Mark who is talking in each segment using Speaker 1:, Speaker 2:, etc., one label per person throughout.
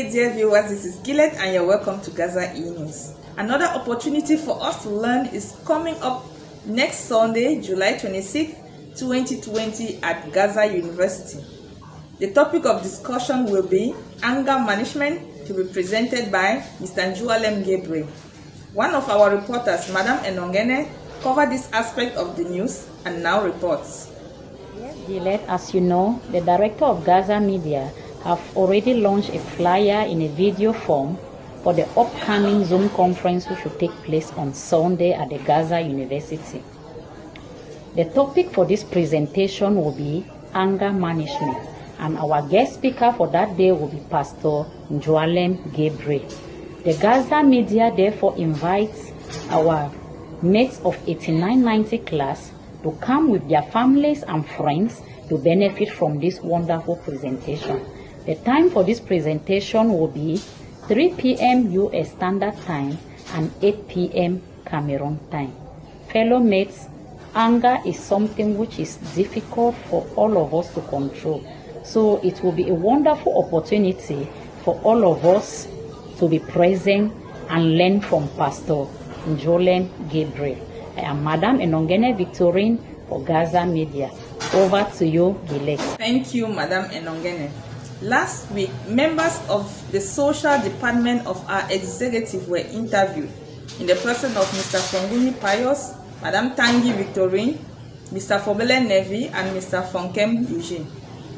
Speaker 1: day, dear viewers. This is Gillet and you're welcome to GASA Enews. Another opportunity for us to learn is coming up next Sunday, July 26, 2020 at GASA University. The topic of discussion will be anger management, to be presented by Mr. Gabriel. One of our reporters, Madam Enongene, covered this aspect of the news and now reports.
Speaker 2: Yes, Gillet, as you know, the director of GASA Media have already launched a flyer in a video form for the upcoming Zoom conference which will take place on Sunday at the GASA University. The topic for this presentation will be anger management, and our guest speaker for that day will be Pastor Gabriel. The GASA Media therefore invites our mates of 8990 class to come with their families and friends to benefit from this wonderful presentation. The time for this presentation will be 3 p.m. US Standard Time and 8 p.m. Cameroon time. Fellow mates, anger is something which is difficult for all of us to control. So it will be a wonderful opportunity for all of us to be present and learn from Pastor Gabriel. I am Madam Enongene Victorine for GASA Media. Over to you, Gillet.
Speaker 1: Thank you, Madam Enongene. Last week, members of the social department of our executive were interviewed in the person of Mr. Fonguni Pius, Madam Tangi Victorine, Mr. Fobele Nevi, and Mr. Fonkem Eugene.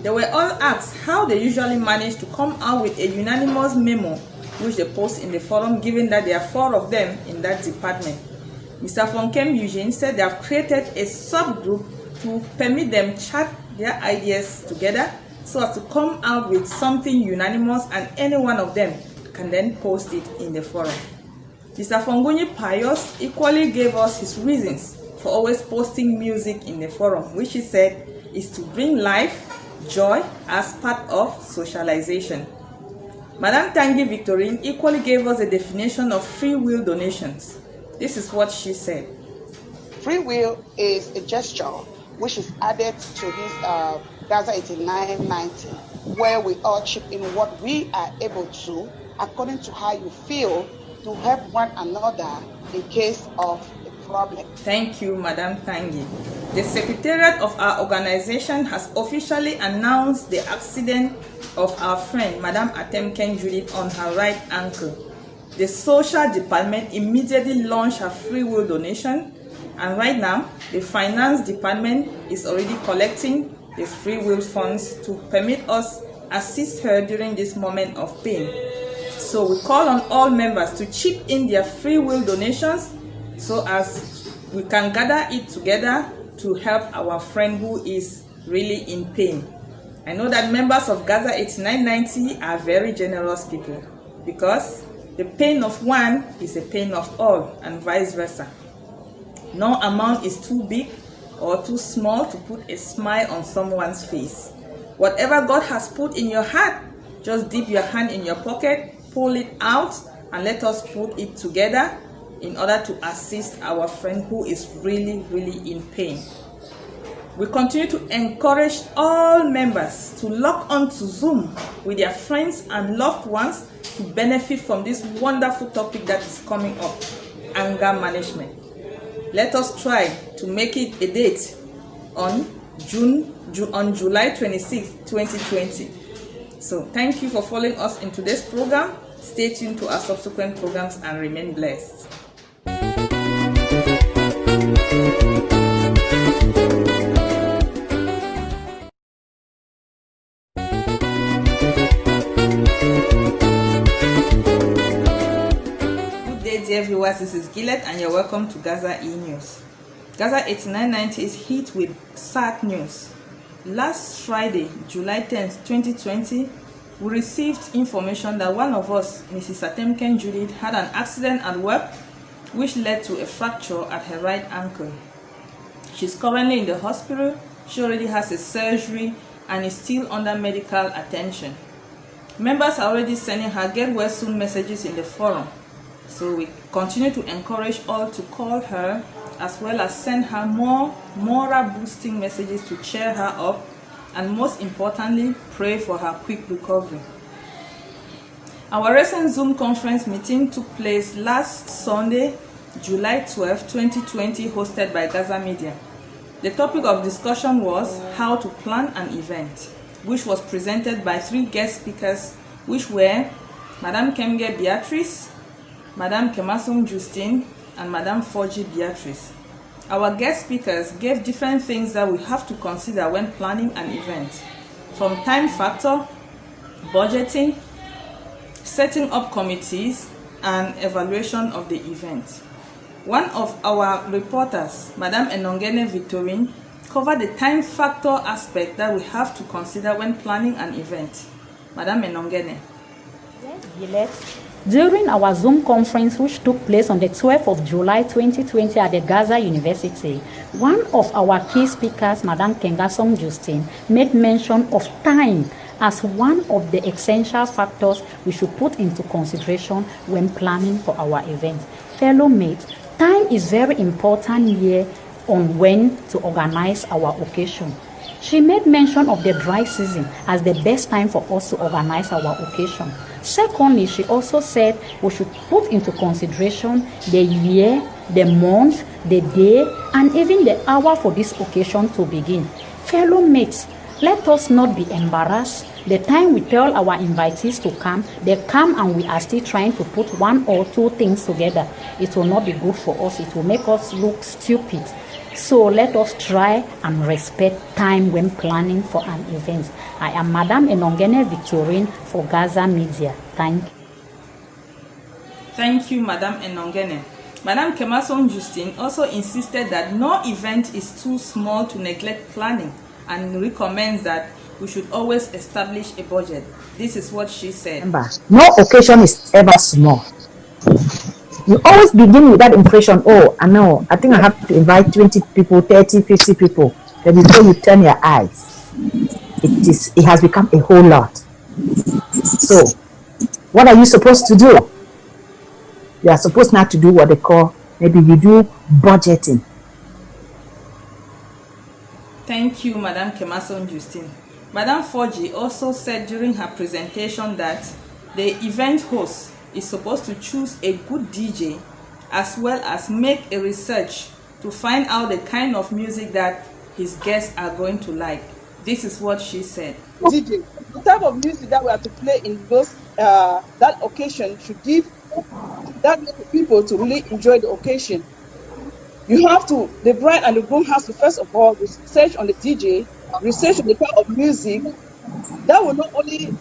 Speaker 1: They were all asked how they usually manage to come out with a unanimous memo which they post in the forum, given that there are 4 of them in that department. Mr. Fonkem Eugene said they have created a subgroup to permit them chat their ideas together so as to come out with something unanimous, and any one of them can then post it in the forum. Mr. Fonguni Pius equally gave us his reasons for always posting music in the forum, which he said is to bring life, joy as part of socialization. Madam Tangi Victorine equally gave us a definition of free will donations. This is what she said.
Speaker 3: Free will is a gesture which is added to this GASA 8990, where we all chip in what we are able to, according to how you feel, to help one another in case of a problem.
Speaker 1: Thank you, Madam Tangi. The Secretariat of our organization has officially announced the accident of our friend, Madam Atemken Judith, on her right ankle. The social department immediately launched her free will donation, and right now, the finance department is already collecting the free will funds to permit us assist her during this moment of pain. So we call on all members to chip in their free will donations so as we can gather it together to help our friend who is really in pain. I know that members of GASA 8990 are very generous people, because the pain of one is the pain of all, and vice versa. No amount is too big or too small to put a smile on someone's face. Whatever God has put in your heart, just dip your hand in your pocket, pull it out, and let us put it together in order to assist our friend who is really, really in pain. We continue to encourage all members to log on to Zoom with their friends and loved ones to benefit from this wonderful topic that is coming up, anger management. Let us try to make it a date on July 26, 2020. So thank you for following us in today's program. Stay tuned to our subsequent programs and remain blessed. Dear viewers, this is Gillet and you're welcome to GASA Enews. GASA 8990 is hit with sad news. Last Friday, July 10th, 2020, we received information that one of us, Mrs. Atemken Judith, had an accident at work which led to a fracture at her right ankle. She's currently in the hospital. She already has a surgery and is still under medical attention. Members are already sending her get well soon messages in the forum. So we continue to encourage all to call her, as well as send her more moral boosting messages to cheer her up, and most importantly, pray for her quick recovery. Our recent Zoom conference meeting took place last Sunday, July 12, 2020, hosted by GASA Media. The topic of discussion was how to plan an event, which was presented by 3 guest speakers, which were Madam Kemge Beatrice, Madam Kemasum Justine, and Madam Forji Beatrice. Our guest speakers gave different things that we have to consider when planning an event, from time factor, budgeting, setting up committees, and evaluation of the event. One of our reporters, Madam Enongene Victorine, covered the time factor aspect that we have to consider when planning an event. Madam Enongene.
Speaker 2: Yes, Gillet. During our Zoom conference, which took place on the 12th of July 2020 at the GASA University, one of our key speakers, Madam Kemasum Justine, made mention of time as one of the essential factors we should put into consideration when planning for our event. Fellow mates, time is very important here on when to organize our occasion. She made mention of the dry season as the best time for us to organize our occasion. Secondly, she also said we should put into consideration the year, the month, the day, and even the hour for this occasion to begin. Fellow mates, let us not be embarrassed. The time we tell our invitees to come, they come and we are still trying to put 1 or 2 things together. It will not be good for us. It will make us look stupid. So let us try and respect time when planning for an event. I am Madam Enongene Victorine for GASA Media. Thank you.
Speaker 1: Thank you, Madam Enongene. Madam Kemasum Justine also insisted that no event is too small to neglect planning and recommends that we should always establish a budget. This is what she said.
Speaker 4: Remember, no occasion is ever small. You always begin with that impression, oh, I think I have to invite 20 people, 30, 50 people. Then before you turn your eyes, it has become a whole lot. So, what are you supposed to do? You are supposed not to do what they call, maybe you do budgeting.
Speaker 1: Thank you, Madam Kemasum Justine. Madam Forji also said during her presentation that the event host is supposed to choose a good DJ as well as make a research to find out the kind of music that his guests are going to like. This is what she said.
Speaker 5: DJ, the type of music that we have to play in those that occasion should give that people to really enjoy the occasion. You have to, the bride and the groom has to first of all research on the DJ, research on the type of music. That will not only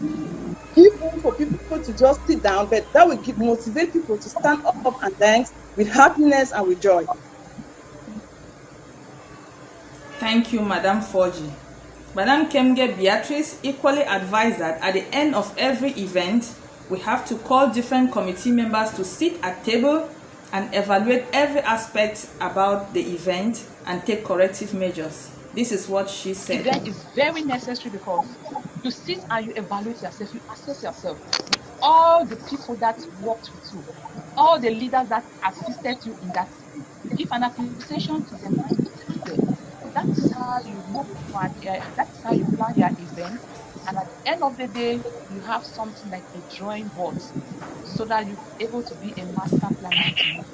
Speaker 5: give room for people to just sit down, but that will motivate people to stand up and dance with happiness and with joy.
Speaker 1: Thank you, Madam Forji. Madam Kemge Beatrice equally advised that at the end of every event, we have to call different committee members to sit at table and evaluate every aspect about the event and take corrective measures. This is what she said.
Speaker 6: Event is very necessary because you sit and you evaluate yourself, you assess yourself. All the people that worked with you, all the leaders that assisted you in that, give an appreciation to them. That is how you move forward. That is how you plan your event. And at the end of the day, you have something like a drawing board so that you're able to be a master planner.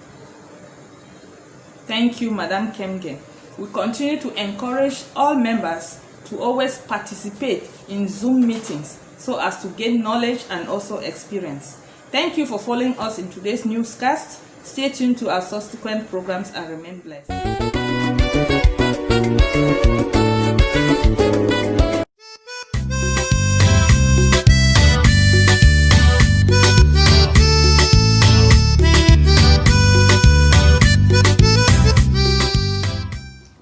Speaker 1: Thank you, Madam Kemge. We continue to encourage all members to always participate in Zoom meetings so as to gain knowledge and also experience. Thank you for following us in today's newscast. Stay tuned to our subsequent programs and remain blessed.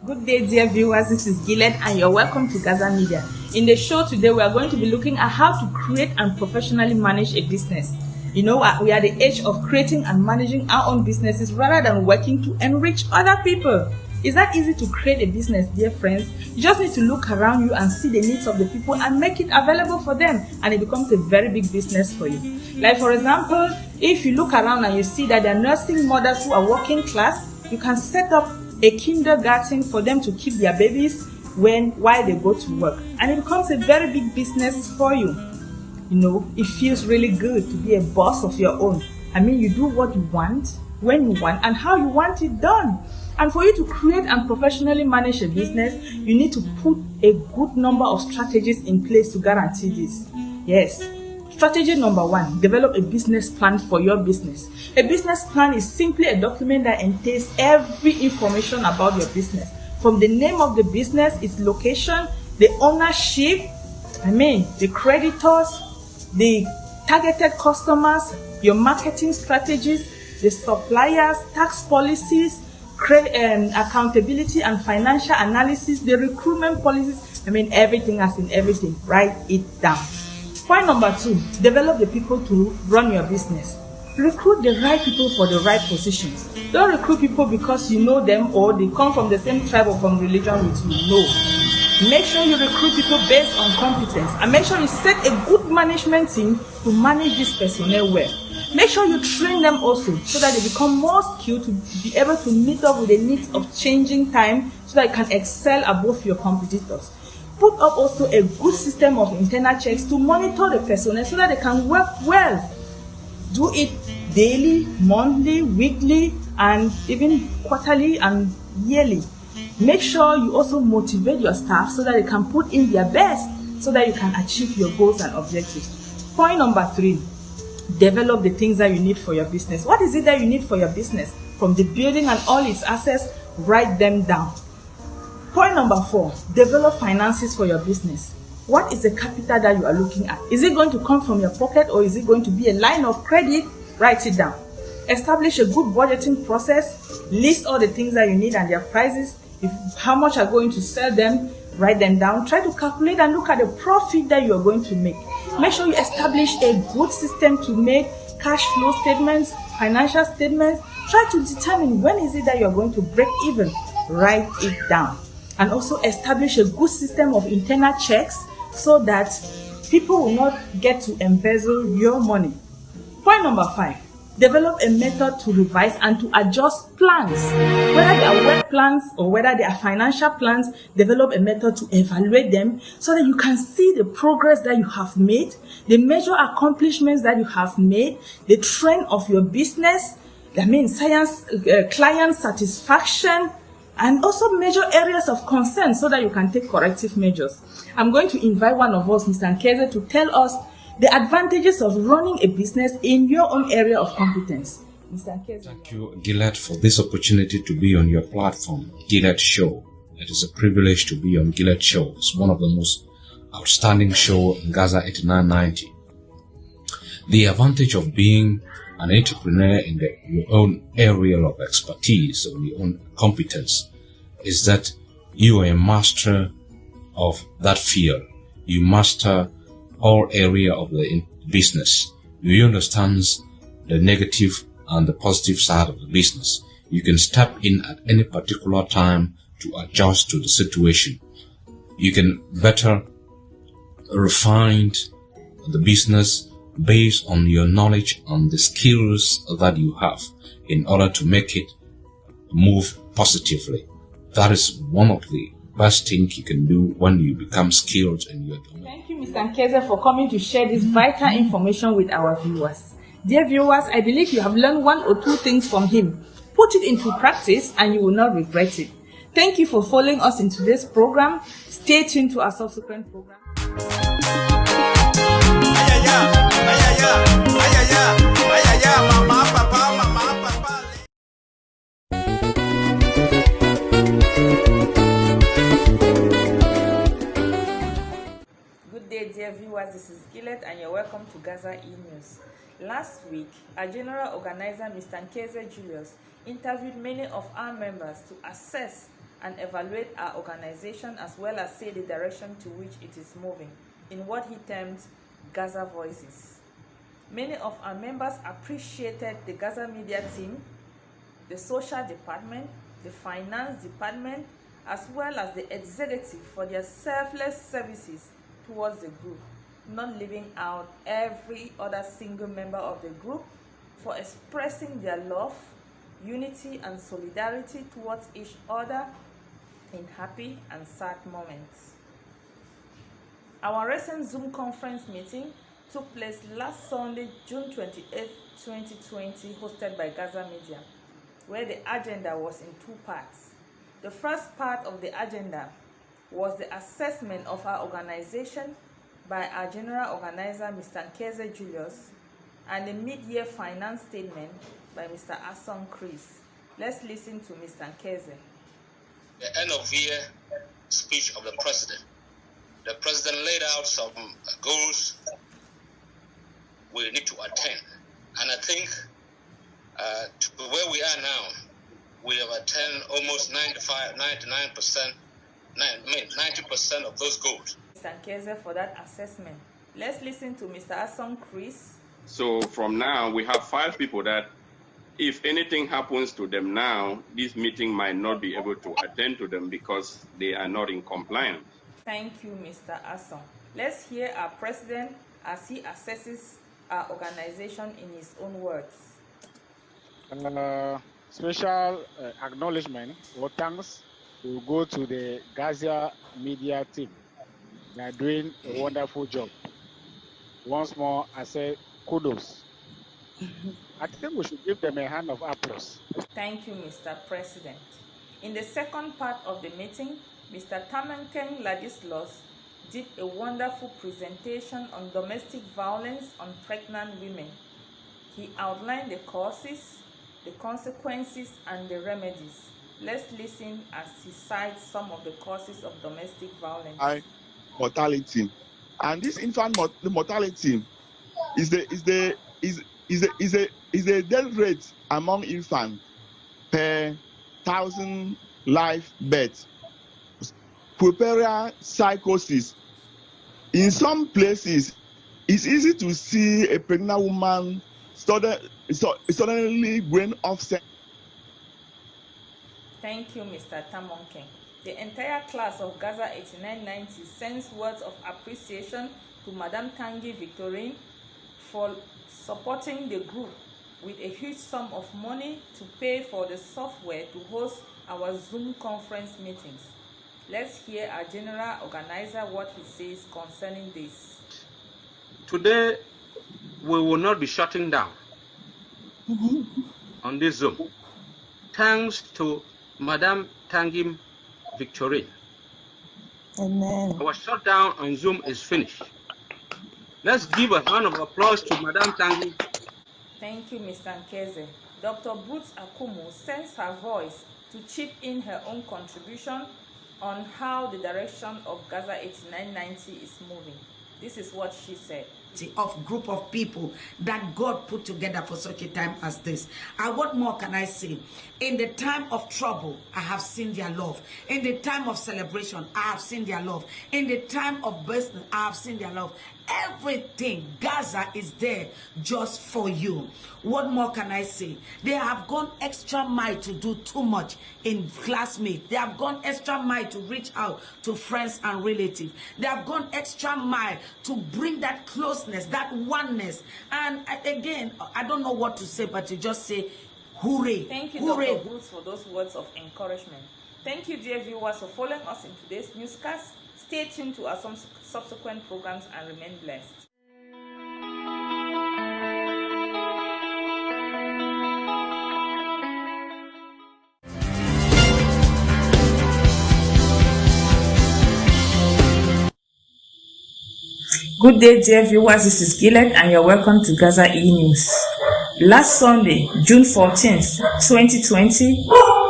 Speaker 1: Good day, dear viewers. This is Gillet and you're welcome to GASA Media. In the show today, we are going to be looking at how to create and professionally manage a business. You know, we are the age of creating and managing our own businesses rather than working to enrich other people. It's not easy to create a business, dear friends. You just need to look around you and see the needs of the people and make it available for them, and it becomes a very big business for you. Like for example, if you look around and you see that there are nursing mothers who are working class, you can set up a kindergarten for them to keep their babies while they go to work, and it becomes a very big business for you. it feels really good to be a boss of your own. I mean, you do what you want, when you want, and how you want it done. And for you to create and professionally manage a business, you need to put a good number of strategies in place to guarantee this. Yes. Strategy number 1, develop a business plan for your business. A business plan is simply a document that entails every information about your business. From the name of the business, its location, the ownership, the creditors, the targeted customers, your marketing strategies, the suppliers, tax policies, accountability and financial analysis, the recruitment policies. Everything as in everything. Write it down. Point number 2, develop the people to run your business. Recruit the right people for the right positions. Don't recruit people because you know them or they come from the same tribe or from religion with you. No. Make sure you recruit people based on competence, and make sure you set a good management team to manage this personnel well. Make sure you train them also so that they become more skilled to be able to meet up with the needs of changing time so that you can excel above your competitors. Put up also a good system of internal checks to monitor the personnel so that they can work well. Do it daily, monthly, weekly, and even quarterly and yearly. Make sure you also motivate your staff so that they can put in their best so that you can achieve your goals and objectives. Point number 3, develop the things that you need for your business. What is it that you need for your business? From the building and all its assets, write them down. Point number 4, develop finances for your business. What is the capital that you are looking at? Is it going to come from your pocket or is it going to be a line of credit? Write it down. Establish a good budgeting process. List all the things that you need and their prices. How much are going to sell them, write them down. Try to calculate and look at the profit that you are going to make. Make sure you establish a good system to make cash flow statements, financial statements. Try to determine when is it that you are going to break even. Write it down. And also establish a good system of internal checks so that people will not get to embezzle your money. Point number 5, develop a method to revise and to adjust plans. Whether they are work plans or whether they are financial plans, develop a method to evaluate them so that you can see the progress that you have made, the major accomplishments that you have made, the trend of your business, client satisfaction, and also major areas of concern so that you can take corrective measures. I'm going to invite one of us, Mr. Nkeze, to tell us the advantages of running a business in your own area of competence. Mr. Nkeze.
Speaker 7: Thank you, Gillet, for this opportunity to be on your platform, Gillet Show. It is a privilege to be on Gillet Show. It's one of the most outstanding shows in GASA 8990. The advantage of being an entrepreneur in your own area of expertise or your own competence is that you are a master of that field. You master all area of the business. You understand the negative and the positive side of the business. You can step in at any particular time to adjust to the situation. You can better refine the business based on your knowledge and the skills that you have in order to make it move positively. That is one of the best things you can do when you become skilled in your domain.
Speaker 1: Thank you, Mr. Nkeze, for coming to share this vital information with our viewers. Dear viewers, I believe you have learned 1 or 2 things from him. Put it into practice and you will not regret it. Thank you for following us in today's program. Stay tuned to our subsequent program. Good day, dear viewers. This is Gillet and you're welcome to GASA Enews. Last week, our general organizer, Mr. Nkeze Julius, interviewed many of our members to assess and evaluate our organization as well as say the direction to which it is moving in what he termed GASA Voices. Many of our members appreciated the GASA media team, the social department, the finance department, as well as the executive for their selfless services towards the group, not leaving out every other single member of the group for expressing their love, unity, and solidarity towards each other in happy and sad moments. Our recent Zoom conference meeting took place last Sunday, June 28, 2020, hosted by GASA Media, where the agenda was in two parts. The first part of the agenda was the assessment of our organization by our general organizer, Mr. Nkeze Julius, and the mid-year finance statement by Mr. Ason Chris. Let's listen to Mr. Nkeze.
Speaker 8: The end of year speech of the president. The president laid out some goals we need to attain. And I think to where we are now, we have attained almost 90% of those goals.
Speaker 1: Mr. Nkeze for that assessment. Let's listen to Mr. Ason Chris.
Speaker 9: So from now, we have 5 people that if anything happens to them now, this meeting might not be able to attend to them because they are not in compliance.
Speaker 1: Thank you, Mr. Ason. Let's hear our president as he assesses our organization in his own words.
Speaker 10: Special acknowledgement or thanks will go to the GASA media team. They are doing a wonderful job. Once more, I say kudos. I think we should give them a hand of applause.
Speaker 1: Thank you, Mr. President. In the second part of the meeting, Mr. Tamenken Ladislas did a wonderful presentation on domestic violence on pregnant women. He outlined the causes, the consequences, and the remedies. Let's listen as he cites some of the causes of domestic violence.
Speaker 11: Mortality, and this infant mortality is the death rate among infants per 1,000 live births. Puerperal psychosis. In some places, it's easy to see a pregnant woman suddenly going off.
Speaker 1: Thank you, Mr. Tamonken. The entire class of GASA 8990 sends words of appreciation to Madame Tanguy Victorine for supporting the group with a huge sum of money to pay for the software to host our Zoom conference meetings. Let's hear our general organizer what he says concerning this.
Speaker 12: Today, we will not be shutting down on this Zoom. Thanks to Madame Tanguy Victorine.
Speaker 13: Amen.
Speaker 12: Our shutdown on Zoom is finished. Let's give a round of applause to Madame Tanguy.
Speaker 1: Thank you, Mr. Nkeze. Dr. Boots Akumu sends her voice to chip in her own contribution on how the direction of GASA 8990 is moving. This is what she said.
Speaker 14: Of group of people that God put together for such a time as this. And what more can I say? In the time of trouble, I have seen their love. In the time of celebration, I have seen their love. In the time of business, I have seen their love. Everything, GASA is there just for you. What more can I say? They have gone extra mile to do too much in classmates. They have gone extra mile to reach out to friends and relatives. They have gone extra mile to bring that closeness, that oneness. And again, I don't know what to say, but to just say, hooray.
Speaker 1: Thank you,
Speaker 14: hooray.
Speaker 1: Dr. Bruce, for those words of encouragement. Thank you, dear viewers, for following us in today's newscast. Stay tuned to our subsequent programs and remain blessed. Good day, dear viewers. This is Gillet, and you're welcome to GASA Enews. Last Sunday, June 14th, 2020,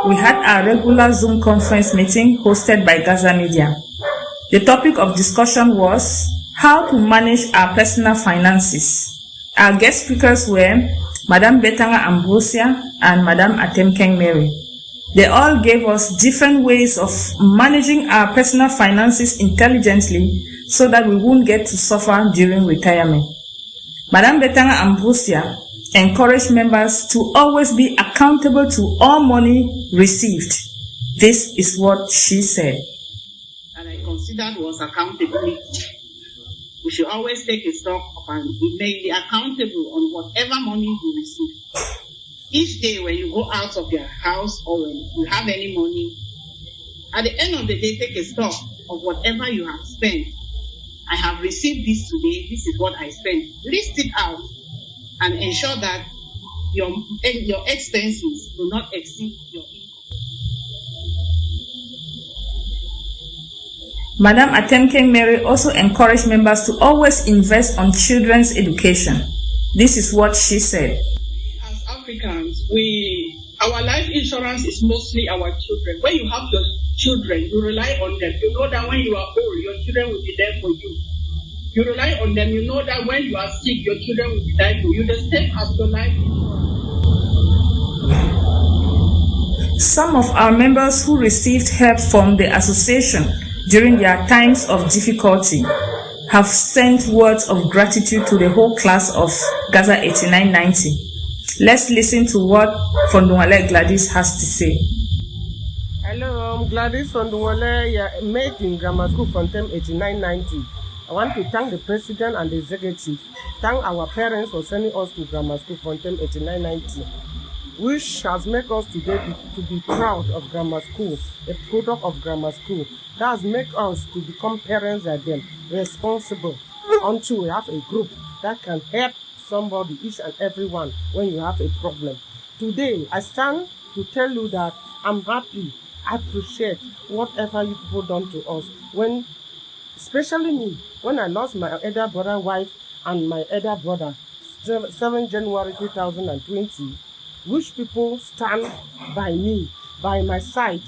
Speaker 1: we had our regular Zoom conference meeting hosted by GASA Media. The topic of discussion was how to manage our personal finances. Our guest speakers were Madame Betanga Ambrosia and Madame Atemken Mary. They all gave us different ways of managing our personal finances intelligently so that we won't get to suffer during retirement. Madame Betanga Ambrosia encouraged members to always be accountable to all money received. This is what she said.
Speaker 15: And I considered was accountability. We should always take a stock of and be accountable on whatever money you receive. Each day when you go out of your house or when you have any money, at the end of the day, take a stock of whatever you have spent I have received this today. This is what I spent. List it out and ensure that your expenses do not exceed your income.
Speaker 1: Madam Atemken Mary also encouraged members to always invest on children's education. This is what she said.
Speaker 15: As Africans, our life insurance is mostly our children. When you have your children, you rely on them. You know that when you are old, your children will be there for you. You rely on them. You know that when you are sick, your children will be there for you. The same as your life insurance.
Speaker 1: Some of our members who received help from the association during their times of difficulty have sent words of gratitude to the whole class of GASA 8990. Let's listen to what Fondumwale Gladys has to say.
Speaker 16: Hello, I'm Gladys Fondumwale, mate in Grammar School Fontem 8990. I want to thank the president and the executive. Thank our parents for sending us to Grammar School Fontem 8990, which has made us today to be proud of Grammar School, a product of Grammar School. That has made us to become parents again, responsible, until we have a group that can help somebody, each and everyone, when you have a problem. Today, I stand to tell you that I'm happy, I appreciate whatever you people done to us. When, especially me, when I lost my elder brother wife and my elder brother, 7 January 2020, which people stand by me, by my side,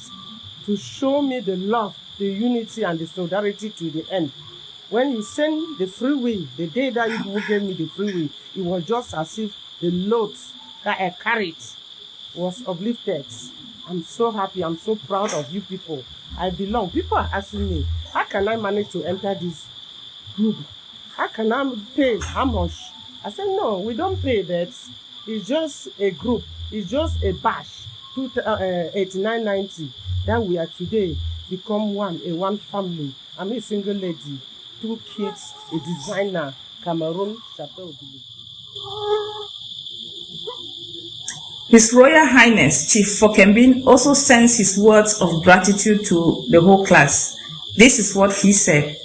Speaker 16: to show me the love, the unity, and the solidarity to the end. When you send the freeway, the day that you gave me the freeway, it was just as if the loads that I carried was uplifted. I'm so happy, I'm so proud of you people. I belong. People are asking me, how can I manage to enter this group? How can I pay? How much? I said, no, we don't pay that. It's just a group. It's just a batch, 8990, that we are today become one family. I'm a single lady, 2 kids, a designer, Cameroon, Chateau.
Speaker 1: His Royal Highness Chief Fokembin also sends his words of gratitude to the whole class. This is what he said.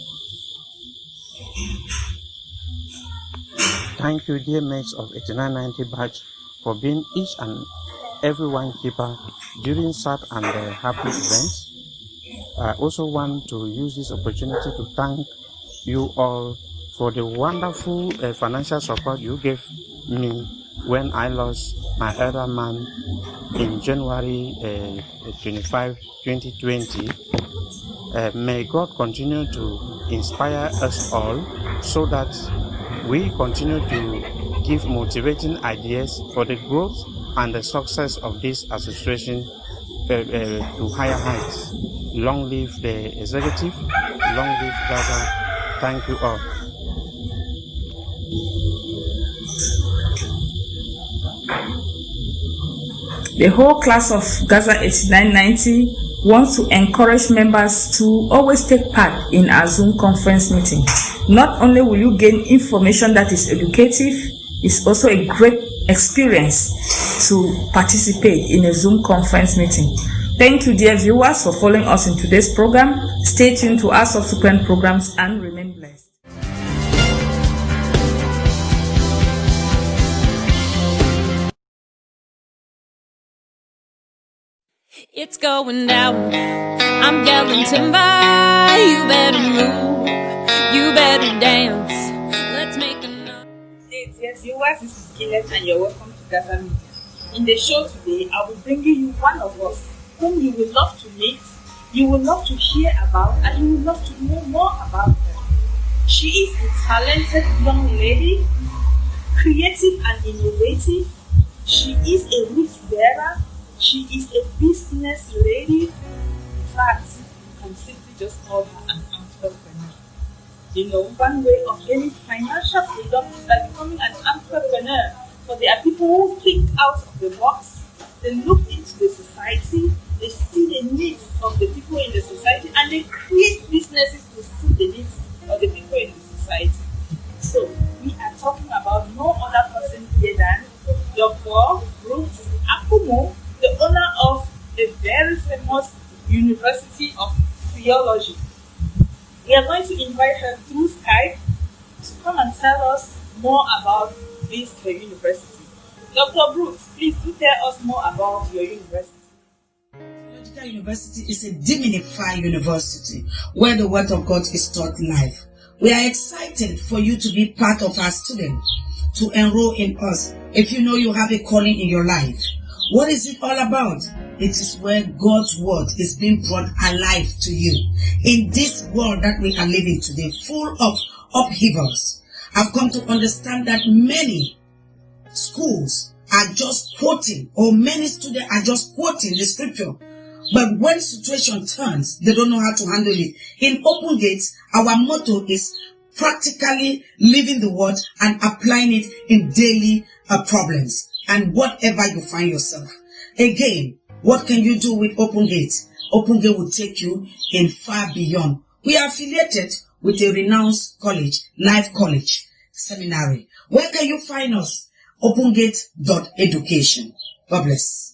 Speaker 17: Thank you, dear mates of 8990 batch, for being each and every one keeper during sad and happy events. I also want to use this opportunity to thank you all for the wonderful financial support you gave me when I lost my elder man in January 25, 2020. May God continue to inspire us all so that we continue to give motivating ideas for the growth and the success of this association to higher heights. Long live the executive, long live GASA. Thank you all.
Speaker 1: The whole class of GASA 8990 wants to encourage members to always take part in our Zoom conference meeting. Not only will you gain information that is educative, it's also a great experience to participate in a Zoom conference meeting. Thank you, dear viewers, for following us in today's program. Stay tuned to our subsequent programs and remain blessed.
Speaker 18: It's going down. I'm yelling timber. You better move. You better dance. Let's make a noise.
Speaker 1: Hey, dear viewers, this is Gillet and you're welcome to GASA Media. In the show today, I will bring you one of us whom you will love to meet, you will love to hear about, and you will love to know more about her. She is a talented young lady, creative and innovative. She is a risk bearer. She is a business lady. In fact, you can simply just call her an entrepreneur. You know, one way of gaining financial freedom is by becoming an entrepreneur. For there are people who think out of the box, they look into the society, they see the needs of the people in the society, and they create businesses to suit the needs of the people in the society. So, we are talking about no other person here than Dr. Ruth Akumo, the owner of a very famous University of Theology. We are going to invite her through Skype to come and tell us more about this her university. Dr. Brooks, please do tell us more about your university.
Speaker 14: Theological University is a demonified university where the Word of God is taught live. We are excited for you to be part of our students, to enroll in us. If you know you have a calling in your life, what is it all about? It is where God's Word is being brought alive to you. In this world that we are living today, full of upheavals, I've come to understand that many schools are just quoting, or many students are just quoting the scripture. But when situation turns, they don't know how to handle it. In Open Gates, our motto is practically living the word and applying it in daily problems and whatever you find yourself. Again, what can you do with Open Gates? Open Gate will take you in far beyond. We are affiliated with a renowned college, Life College Seminary. Where can you find us? opengate.education. God bless.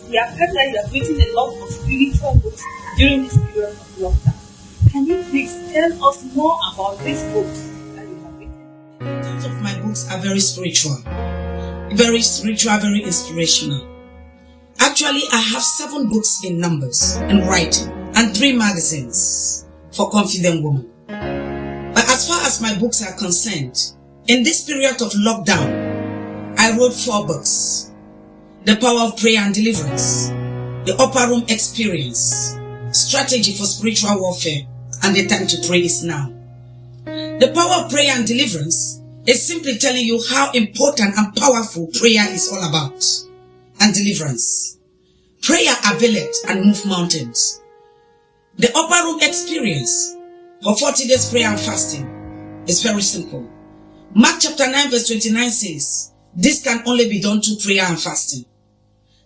Speaker 1: We have heard that you have written a lot of spiritual books during this period of lockdown. Can you please tell us more about these books that you have written?
Speaker 14: Most of my books are very spiritual, very inspirational. Actually, I have 7 books in numbers and writing and 3 magazines for confident women. But as far as my books are concerned, in this period of lockdown, I wrote 4 books. The Power of Prayer and Deliverance, The Upper Room Experience, Strategy for Spiritual Warfare, and The Time to Pray is Now. The Power of Prayer and Deliverance is simply telling you how important and powerful prayer is all about, and deliverance. Prayer availeth and move mountains. The Upper Room Experience for 40 days prayer and fasting is very simple. Mark chapter 9 verse 29 says, this can only be done through prayer and fasting.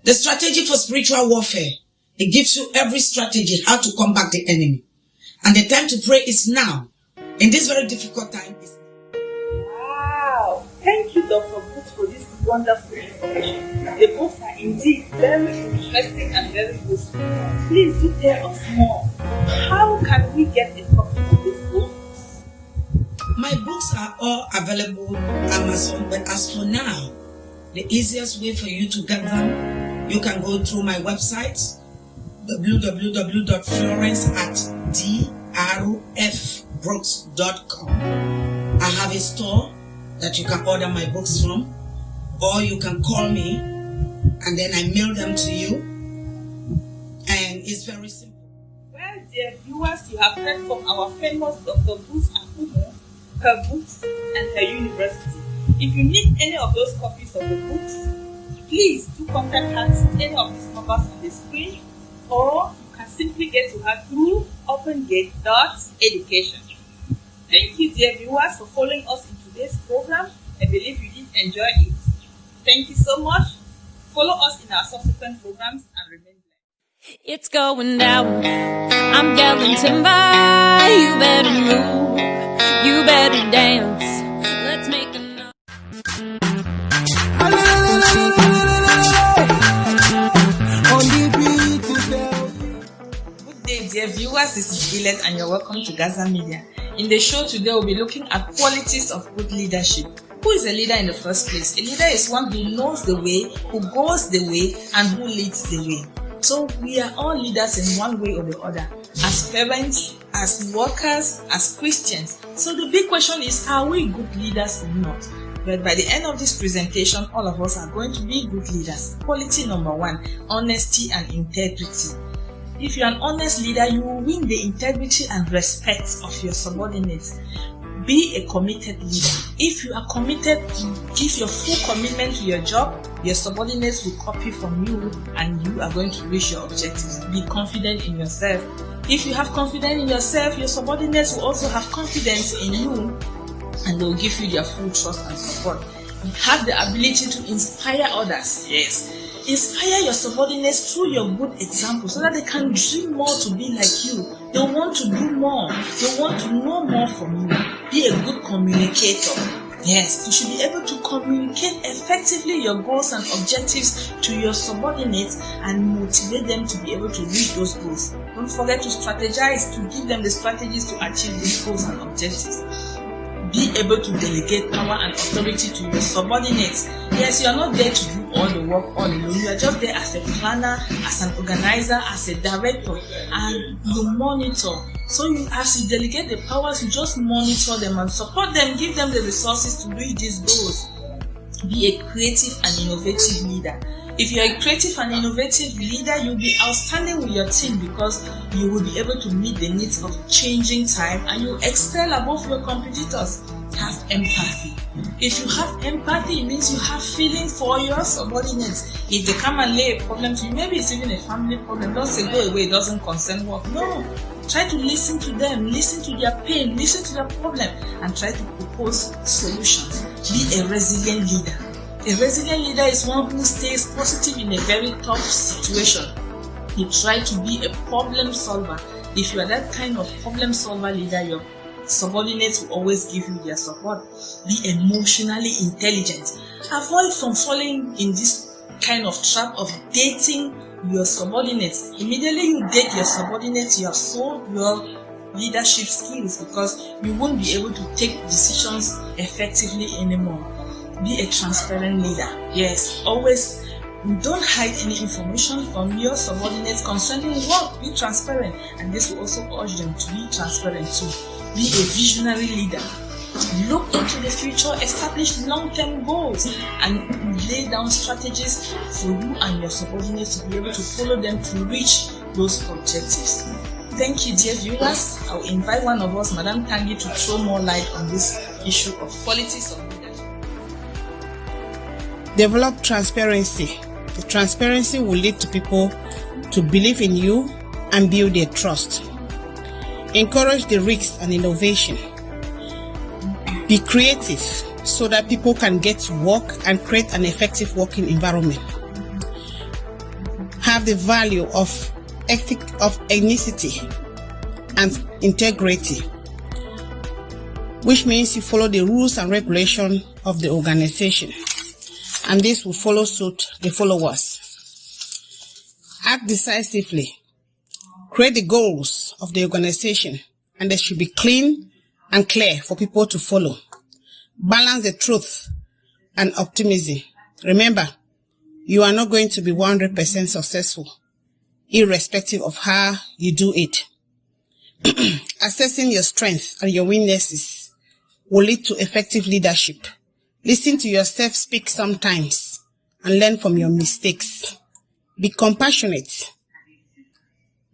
Speaker 14: The strategy for spiritual warfare, it gives you every strategy how to combat the enemy. And the time to pray is now. In this very difficult time.
Speaker 1: Wow! Thank you, Dr. Boots, for this wonderful information. The books are indeed very interesting and very useful. Please do tell us more. How can we get a copy of these books?
Speaker 14: My books are all available on Amazon, but as for now, the easiest way for you to get them, you can go through my website, www.florence@drfbrooks.com. I have a store that you can order my books from, or you can call me and then I mail them to you. And it's very simple.
Speaker 1: Well, dear viewers, you have heard from our famous Dr. Bruce Akumo, her books, and her university. If you need any of those copies of the books, please do contact her through any of these numbers on the screen, or you can simply get to her through opengate.education. Thank you, dear viewers, for following us in today's program. I believe you did enjoy it. Thank you so much. Follow us in our subsequent programs and remain blessed.
Speaker 18: It's going down. I'm yelling timber. You better move. You better dance. Let's make a
Speaker 1: Good day, dear viewers. This is Gillet, and you're welcome to GASA Media. In the show today, we'll be looking at qualities of good leadership. Who is a leader in the first place? A leader is one who knows the way, who goes the way, and who leads the way. So we are all leaders in one way or the other, as parents, as workers, as Christians. So the big question is, are we good leaders or not? But by the end of this presentation, all of us are going to be good leaders. Quality number 1, honesty and integrity. If you're an honest leader, you will win the integrity and respect of your subordinates. Be a committed leader. If you are committed, give your full commitment to your job, your subordinates will copy from you and you are going to reach your objectives. Be confident in yourself. If you have confidence in yourself, your subordinates will also have confidence in you and they will give you their full trust and support. You have the ability to inspire others. Yes. Inspire your subordinates through your good example so that they can dream more to be like you. They want to do more. They want to know more from you. Be a good communicator. Yes, you should be able to communicate effectively your goals and objectives to your subordinates and motivate them to be able to reach those goals. Don't forget to strategize, to give them the strategies to achieve these goals and objectives. Be able to delegate power and authority to your subordinates. Yes, you are not there to do all the work all alone. You are just there as a planner, as an organizer, as a director, and you monitor. So as you delegate the powers, you just monitor them and support them, give them the resources to reach these goals. Be a creative and innovative leader. If you are a creative and innovative leader, you'll be outstanding with your team because you will be able to meet the needs of changing time and you excel above your competitors. Have empathy. If you have empathy, it means you have feeling for your subordinates. If they come and lay a problem to you, maybe it's even a family problem, don't say go away, it doesn't concern work. No. Try to listen to them, listen to their pain, listen to their problem, and try to propose solutions. Be a resilient leader. A resilient leader is one who stays positive in a very tough situation. You try to be a problem solver. If you are that kind of problem solver leader, your subordinates will always give you their support. Be emotionally intelligent. Avoid from falling in this kind of trap of dating your subordinates. Immediately you date your subordinates, you have sold your leadership skills because you won't be able to take decisions effectively anymore. Be a transparent leader. Yes, always don't hide any information from your subordinates concerning work. Be transparent, and this will also urge them to be transparent too. Be a visionary leader. Look into the future, establish long-term goals, and lay down strategies for you and your subordinates to be able to follow them to reach those objectives. Thank you, dear viewers. I will invite one of us, Madam Tangi, to throw more light on this issue of qualities of leadership.
Speaker 19: Develop transparency. The transparency will lead to people to believe in you and build their trust. Encourage the risks and innovation. Be creative so that people can get to work and create an effective working environment. Have the value of ethic of ethnicity and integrity, which means you follow the rules and regulations of the organization, and this will follow suit the followers. Act decisively. Create the goals of the organization, and they should be clean and clear for people to follow. Balance the truth and optimism. Remember, you are not going to be 100% successful, irrespective of how you do it. Assessing your strengths and your weaknesses will lead to effective leadership. Listen to yourself speak sometimes and learn from your mistakes. Be compassionate.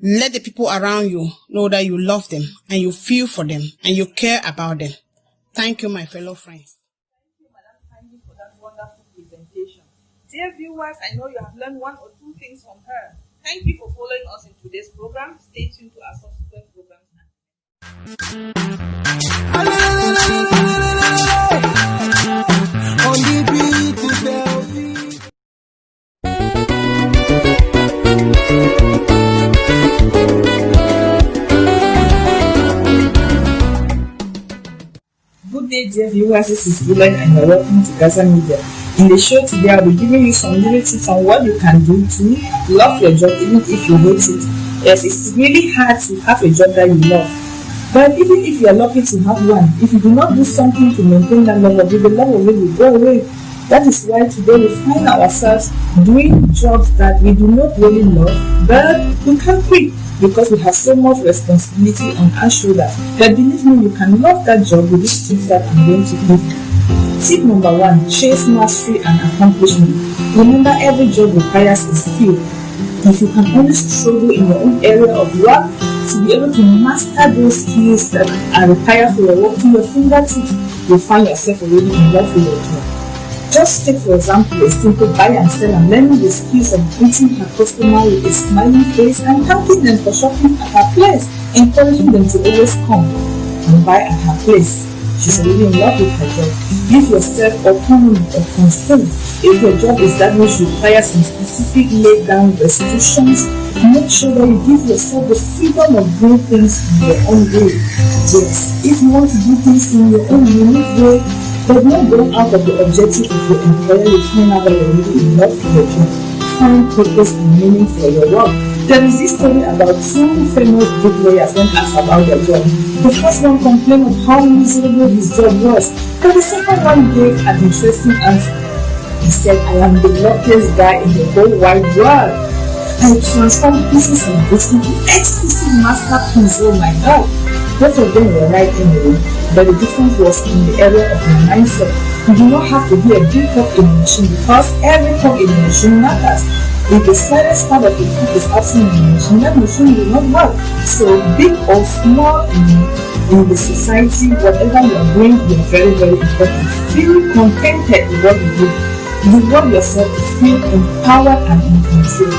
Speaker 19: Let the people around you know that you love them and you feel for them and you care about them. Thank you, my fellow friends.
Speaker 1: Thank you, Madam Tangi, for that wonderful presentation. Dear viewers, I know you have learned one or two things from her. Thank you for following us in today's program. Stay tuned to our subsequent programs.
Speaker 20: On the beat to selfie.
Speaker 1: Good day, dear viewers. This is Gillet, and you're welcome to GASA Media. In the show today, I'll be giving you some little tips on what you can do to love your job, even if you hate it. Yes, it's really hard to have a job that you love. But even if you are lucky to have one, if you do not do something to maintain that love of it, the love of it will go away. That is why today we find ourselves doing jobs that we do not really love, but we can't quit because we have so much responsibility on our shoulders. But believe me, you can love that job with these tips that I'm going to give you. Tip number 1, chase mastery and accomplishment. Remember, every job requires a skill. If you can only struggle in your own area of work to be able to master those skills that are required for your work to your fingertips, you'll find yourself already in love with your job. Just take, for example, a simple buy and sell and learning the skills of greeting her customer with a smiling face and thanking them for shopping at her place, encouraging them to always come and buy at her place. She's already in love with her job. Give yourself autonomy or constraint. If your job is that which requires some specific laid down restrictions, make sure that you give yourself the freedom of doing things in your own way. Yes, if you want to do things in your own unique way,
Speaker 4: But not going out of the objective of your employer, you find out that you're really in love with your job. Find purpose and meaning for your work. There is this story about two famous bricklayers when asked about their job. The first one complained of how miserable his job was, but the second one gave an interesting answer. He said, I am the luckiest guy in the whole wide world. I transform pieces of bricks into exclusive masterpieces. Oh my God. Both of them were right anyway, but the difference was in the area of the mindset. You do not have to be a big cog in a machine because every cog in a machine matters. If the slightest part of the cog is absent in the machine, that machine will not work. So big or small in the society, whatever you are doing, you are very, very important. Feel contented with what you do. Reward yourself to feel empowered and in control.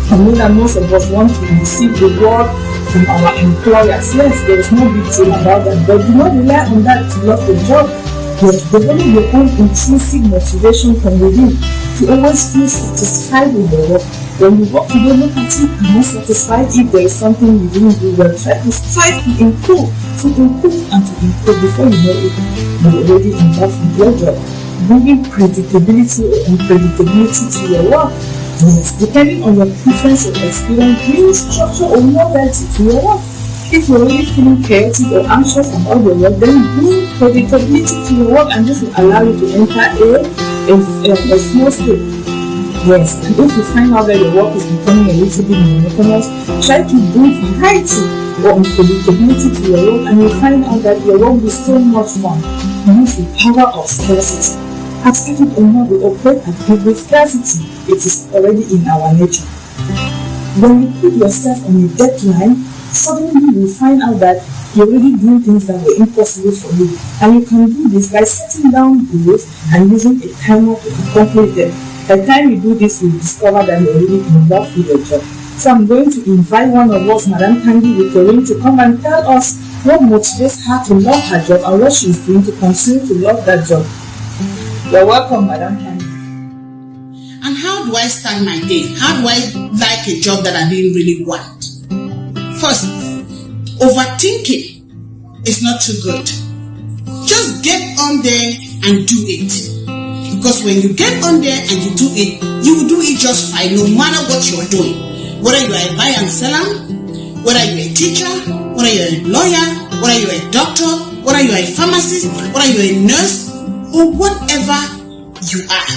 Speaker 4: I know that most of us want to receive reward from our employers. Yes, there is no big deal about that, but do not rely on that to love the job. Yes, develop your own intrinsic motivation from within to always feel satisfied with your work. When you work, you don't look at it and not satisfied. If there is something you didn't do well, try to strive to improve and to improve. Before you know it, you're already involved in your job, bringing predictability or unpredictability to your work. Yes, depending on your preference or experience, bring structure or novelty to your work. If you're really feeling chaotic or anxious about your work, then bring predictability to your work, and this will allow you to enter a small state. Yes, and if you find out that your work is becoming a little bit monotonous, try to bring variety or unpredictability to your work, and you'll find out that your work is so much fun. Use the power of scarcity. Accept it or not, we operate at with scarcity. It is already in our nature. When you put yourself on a deadline, suddenly you find out that you're already doing things that were impossible for you. And you can do this by setting down goals and using a timer to accomplish them. By the time you do this, you discover that you're really in love with your job. So I'm going to invite one of us, Madam Tangi Victorine, to come and tell us what motivates her to love her job and what she's doing to continue to love that job. You're welcome, Madam Tangi.
Speaker 19: And how do I start my day? How do I like a job that I didn't really want? First, overthinking is not too good. Just get on there and do it. Because when you get on there and you do it, you will do it just fine no matter what you're doing. Whether you are a buyer and seller, whether you're a teacher, whether you're a lawyer, whether you're a doctor, whether you're a pharmacist, whether you're a nurse, or whatever you are.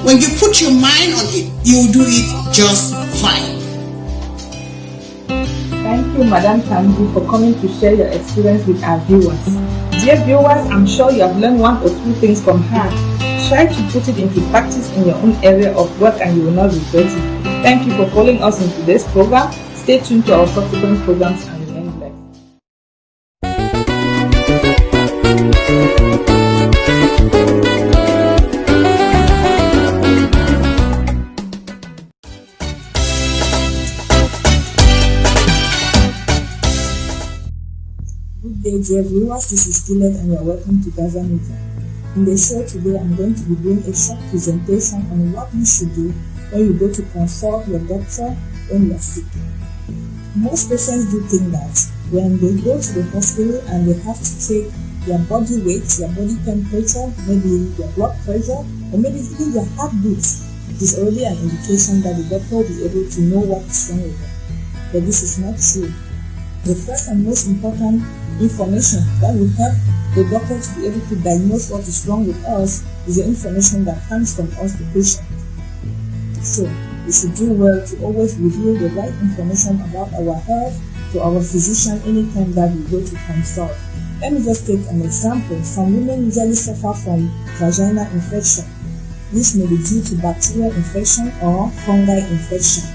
Speaker 19: When you put your mind on it, you will do it just fine.
Speaker 1: Thank you, Madam Tangi, for coming to share your experience with our viewers. Dear viewers, I'm sure you have learned one or two things from her. Try to put it into practice in your own area of work and you will not regret it. Thank you for following us in today's program. Stay tuned to our subsequent programs and remain blessed.
Speaker 4: Good day, dear viewers. This is Gillet and you're welcome to GASA Media. In the show today, I'm going to be doing a short presentation on what you should do when you go to consult your doctor when you are sick. Most patients do think that when they go to the hospital and they have to take their body weight, their body temperature, maybe their blood pressure, or maybe even their heartbeat, it is already an indication that the doctor will be able to know what is wrong with them. But this is not true. The first and most important information that will help the doctor to be able to diagnose what is wrong with us is the information that comes from us, the patient. So, we should do well to always reveal the right information about our health to our physician anytime that we go to consult. Let me just take an example. Some women usually suffer from vaginal infection. This may be due to bacterial infection or fungal infection.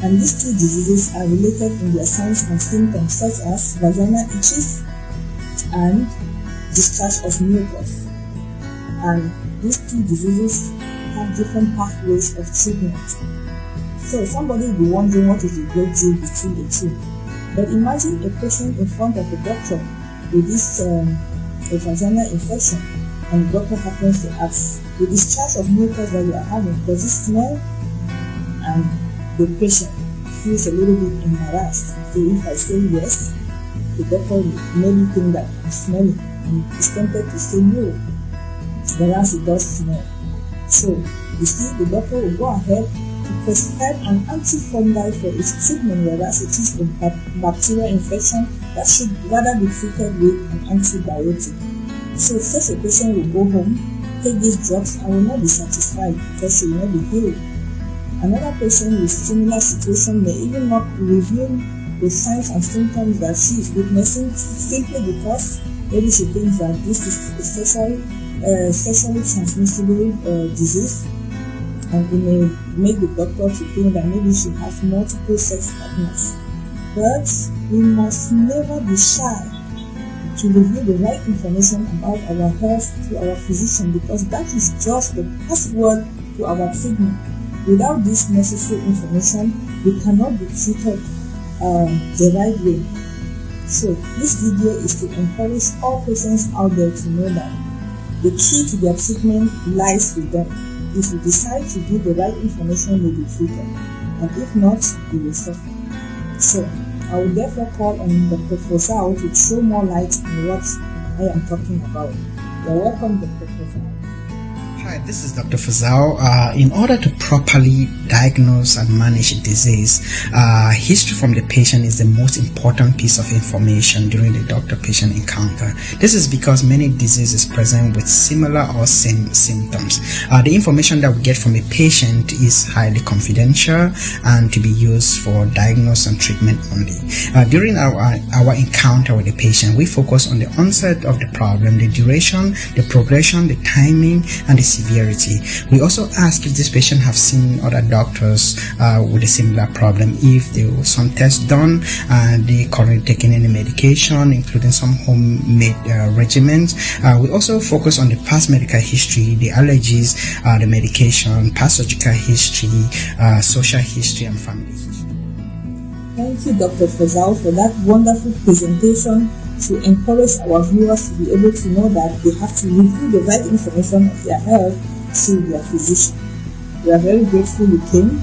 Speaker 4: And these two diseases are related in their signs and symptoms such as vaginal itches and discharge of mucus. And these two diseases have different pathways of treatment. So somebody will be wondering what is the great deal between the two. But imagine a patient in front of a doctor with this a vaginal infection, and the doctor happens to ask, the discharge of mucus that you are having, does it smell? And the patient feels a little bit embarrassed. So if I say yes, the doctor will maybe think that I'm smelling and is tempted to say no.
Speaker 13: whereas it does not. So, you see, the doctor will go ahead to prescribe an antifungal for its treatment, whereas it is a bacterial infection that should rather be treated with an antibiotic. So, such a patient will go home, take these drugs, and will not be satisfied because she will not be healed. Another patient with similar situation may even not reveal the signs and symptoms that she is witnessing simply because maybe she thinks that this is a sexually transmissible disease, and it may make the doctor to think that maybe she has multiple sex partners. But we must never be shy to reveal the right information about our health to our physician, because that is just the password to our treatment. Without this necessary information, we cannot be treated the right way. So this video is to encourage all patients out there to know that the key to their treatment lies with them. If you decide to give the right information, you'll be treated, and if not, you will suffer. So I will therefore call on Dr. Fozao to throw more light on what I am talking about. You're welcome, Dr. Fozao.
Speaker 21: Hi, this is Dr. Fozao. In order to properly diagnose and manage a disease, history from the patient is the most important piece of information during the doctor-patient encounter. This is because many diseases present with similar or same symptoms. The information that we get from a patient is highly confidential and to be used for diagnosis and treatment only. During our encounter with the patient, we focus on the onset of the problem, the duration, the progression, the timing, and the severity. We also ask if this patient have seen other doctors with a similar problem, if there was some tests done, they currently taking any medication, including some homemade regimens. We also focus on the past medical history, the allergies, the medication, past surgical history, social history, and family history.
Speaker 13: Thank you, Dr. Fozao, for that wonderful presentation to encourage our viewers to be able to know that they have to review the right information of their health to their physician. We are very grateful you came.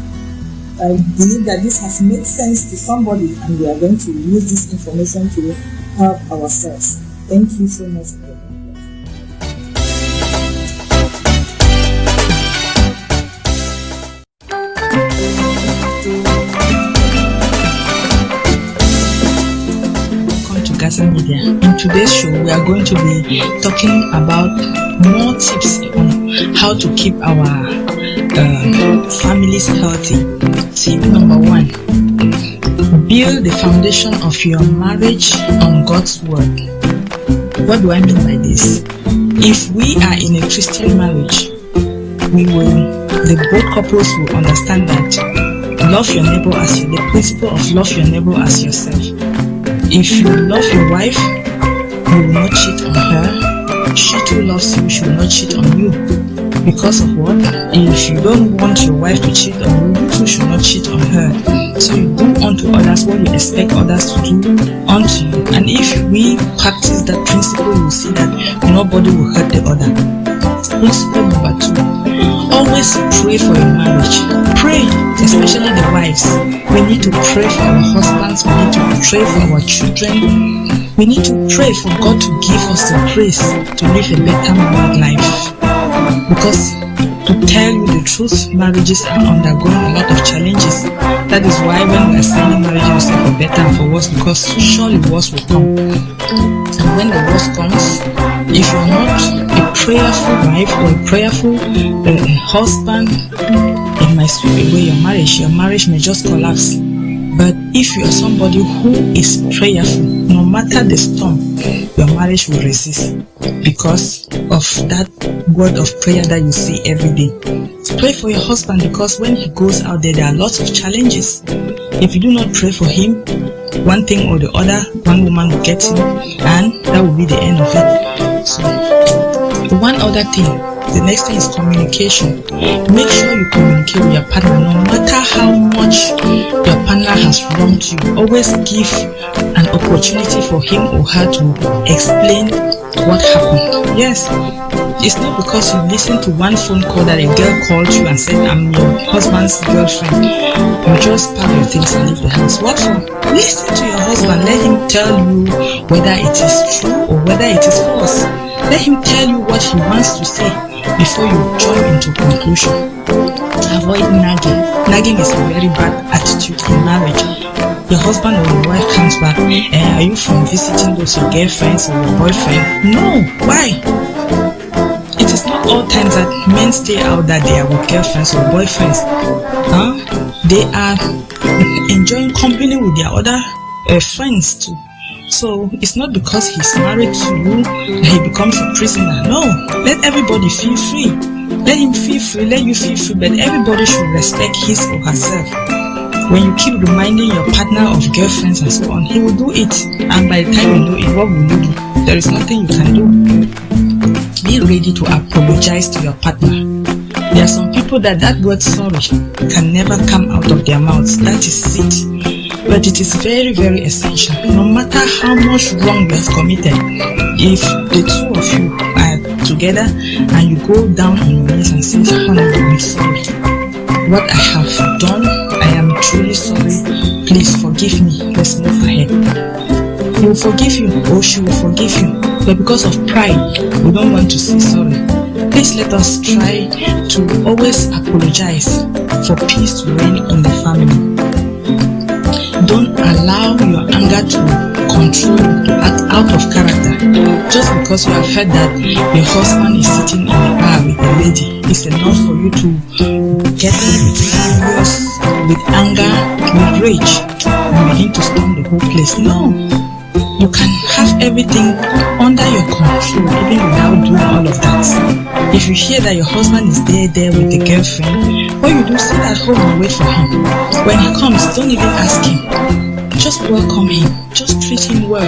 Speaker 13: I believe that this has made sense to somebody, and we are going to use this information to help ourselves. Thank you so much.
Speaker 22: GASA Media. In today's show, we are going to be talking about more tips on how to keep our families healthy. Tip number 1: build the foundation of your marriage on God's word. What do I mean by this? If we are in a Christian marriage, the both couples will understand that love your neighbor as the principle of love your neighbor as yourself. If you love your wife, you will not cheat on her. She too loves you, she will not cheat on you. Because of what? If you don't want your wife to cheat on you, you too should not cheat on her. So you do unto others what you expect others to do unto you. And if we practice that principle, you will see that nobody will hurt the other. Principle number 2: always pray for your marriage. Pray, especially the wives. We need to pray for our husbands. We need to pray for our children. We need to pray for God to give us the grace to live a better married life. Because to tell you the truth, marriages are undergoing a lot of challenges. That is why when we are signing marriages, we say for better and for worse, because surely worse will come. And when the worst comes, if you are not a prayerful wife or a prayerful husband, it might sweep away your marriage may just collapse. But if you are somebody who is prayerful, no matter the storm, your marriage will resist because of that word of prayer that you say every day. Pray for your husband, because when he goes out there are lots of challenges. If you do not pray for him, one thing or the other, one woman will get him, and that will be the end of it. So, one other thing, the next thing is communication. Make sure you communicate with your partner, no matter how much your partner has wronged you. Always give an opportunity for him or her to explain what happened. Yes, it's not because you listen to one phone call that a girl called you and said, "I'm your husband's girlfriend." You just pack your things and leave the house. What for? Listen to your husband. Let him tell you whether it is true or whether it is false. Let him tell you what he wants to say before you jump into conclusion. Avoid nagging. Nagging is a very bad attitude in marriage. Your husband or your wife comes back, are you from visiting those your girlfriends or your boyfriend? No, why? It is not all times that men stay out that they are with girlfriends or boyfriends. They are enjoying company with their other friends too. So it's not because he's married to you that he becomes a prisoner. No, let everybody feel free. Let him feel free, let you feel free, but everybody should respect his or herself. When you keep reminding your partner of girlfriends and so on, he will do it. And by the time you know it, what will you do? There is nothing you can do. Be ready to apologize to your partner. There are some people that word sorry can never come out of their mouths. That is it. But it is very, very essential. No matter how much wrong you have committed, if the two of you are together and you go down on your knees and say, honey, I'm sorry. What I have done, I am truly sorry. Please forgive me. Let's move ahead. He will forgive you, or she will forgive you. But because of pride, we don't want to say sorry. Please let us try to always apologize for peace to reign in the family. Don't allow your anger to control you, to act out of character. Just because you have heard that your husband is sitting in a bar with a lady, it's enough for you to get furious with anger, with rage, and begin to storm the whole place. No, you can have everything under your control even without doing all of that. If you hear that your husband is there with the girlfriend, what you do, sit at home and wait for him. When he comes, don't even ask him. Just welcome him. Just treat him well.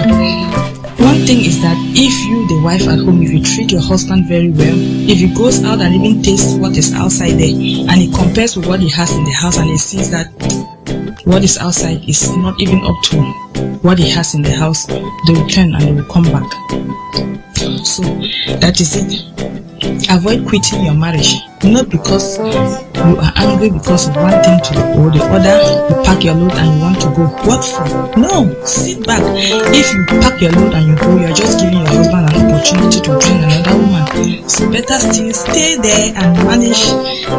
Speaker 22: One thing is that if you, the wife at home, if you treat your husband very well, if he goes out and even tastes what is outside there, and he compares with what he has in the house, and he sees that what is outside is not even up to what he has in the house, they will turn and they will come back. So that is it. Avoid quitting your marriage, not because you are angry because of one thing or the other. You pack your load and you want to go. What for? No, sit back. If you pack your load and you go, you are just giving your husband an opportunity to bring another woman. So better still stay there and manage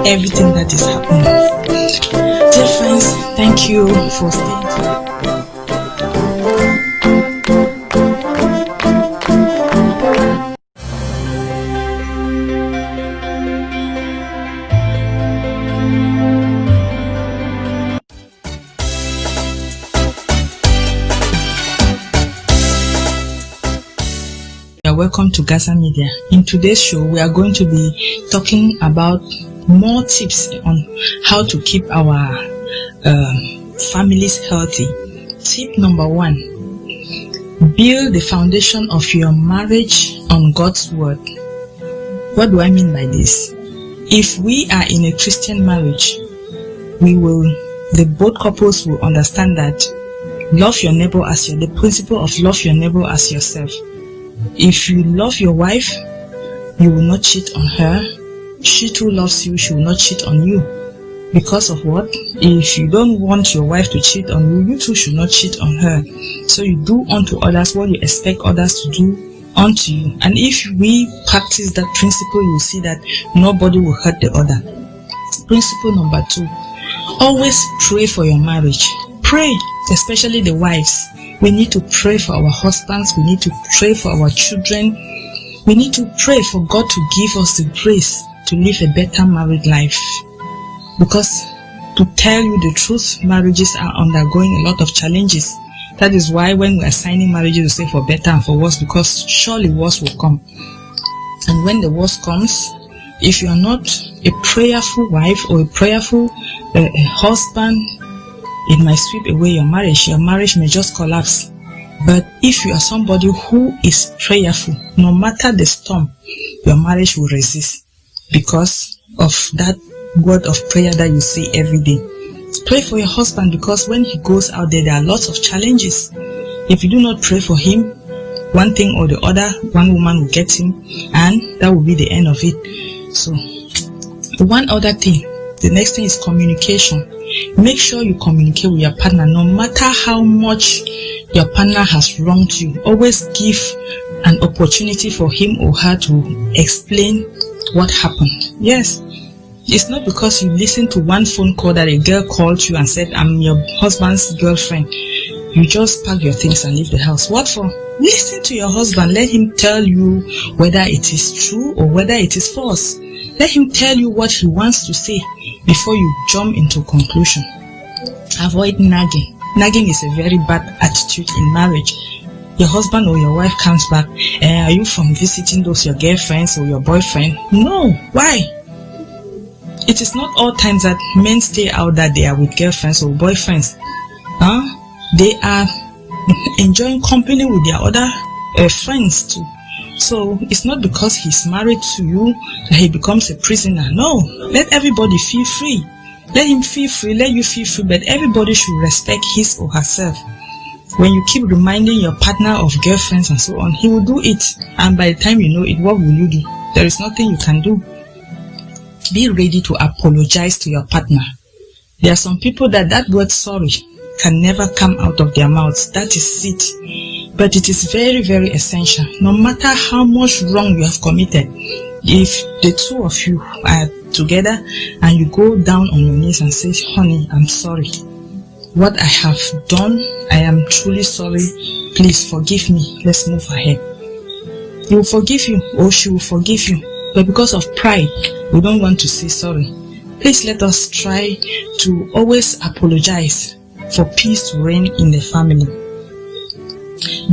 Speaker 22: everything that is happening. Dear friends, thank you for staying tuned. Welcome to GASA Media. In today's show, we are going to be talking about more tips on how to keep our families healthy. Tip number 1: build the foundation of your marriage on God's word. What do I mean by this? If we are in a Christian marriage, both couples will understand that love your neighbor the principle of love your neighbor as yourself. If you love your wife, you will not cheat on her. She too loves you, she will not cheat on you. Because of what? If you don't want your wife to cheat on you, you too should not cheat on her. So you do unto others what you expect others to do unto you. And if we practice that principle, you will see that nobody will hurt the other. Principle number 2: always pray for your marriage. Pray, especially the wives. We need to pray for our husbands. We need to pray for our children. We need to pray for God to give us the grace to live a better married life. Because to tell you the truth, marriages are undergoing a lot of challenges. That is why when we are signing marriages, we say for better and for worse, because surely worse will come. And when the worst comes, if you are not a prayerful wife or a prayerful husband, it might sweep away your marriage. Your marriage may just collapse. But if you are somebody who is prayerful, no matter the storm, your marriage will resist because of that word of prayer that you say every day. Pray for your husband, because when he goes out there are lots of challenges. If you do not pray for him, one thing or the other, one woman will get him, and that will be the end of it. So, one other thing, the next thing is communication. Make sure you communicate with your partner, no matter how much your partner has wronged you. Always give an opportunity for him or her to explain what happened. Yes, it's not because you listened to one phone call that a girl called you and said, I'm your husband's girlfriend. You just pack your things and leave the house. What for? Listen to your husband. Let him tell you whether it is true or whether it is false. Let him tell you what he wants to say before you jump into conclusion. Avoid nagging. Nagging is a very bad attitude in marriage. Your husband or your wife comes back, are you from visiting those your girlfriends or your boyfriend? No. Why? It is not all times that men stay out that they are with girlfriends or boyfriends. They are enjoying company with their other friends too. So it's not because he's married to you that he becomes a prisoner. No, let everybody feel free. Let him feel free, let you feel free, but everybody should respect his or herself. When you keep reminding your partner of girlfriends and so on, he will do it. And by the time you know it, what will you do? There is nothing you can do. Be ready to apologize to your partner. There are some people that word sorry can never come out of their mouths. That is it. But it is very, very essential. No matter how much wrong you have committed, if the two of you are together and you go down on your knees and say, honey, I'm sorry. What I have done, I am truly sorry. Please forgive me. Let's move ahead. He will forgive you or she will forgive you. But because of pride, we don't want to say sorry. Please let us try to always apologize for peace to reign in the family.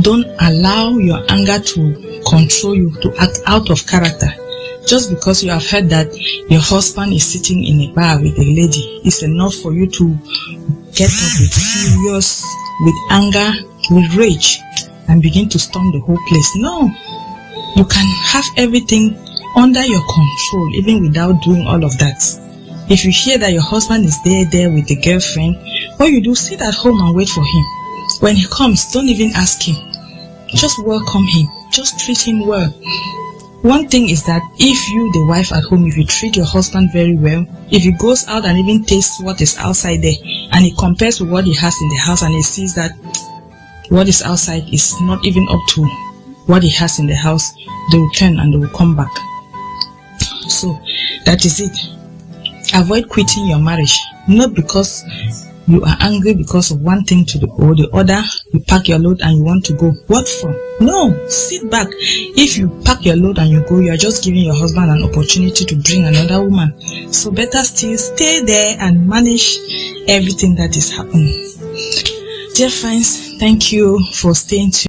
Speaker 22: Don't allow your anger to control you, to act out of character. Just because you have heard that your husband is sitting in a bar with a lady is enough for you to get up with furious, with anger, with rage, and begin to storm the whole place. No, you can have everything under your control even without doing all of that. If you hear that your husband is there with the girlfriend, what you do, sit at home and wait for him. When he comes, don't even ask him. Just welcome him. Just treat him well. One thing is that if you, the wife at home, if you treat your husband very well, if he goes out and even tastes what is outside there, and he compares with what he has in the house, and he sees that what is outside is not even up to what he has in the house, they will turn and they will come back. So that is it. Avoid quitting your marriage, not because you are angry because of one thing or the other. You pack your load and you want to go. What for? No, sit back. If you pack your load and you go, you are just giving your husband an opportunity to bring another woman. So better still stay there and manage everything that is happening. Dear friends, thank you for staying tuned.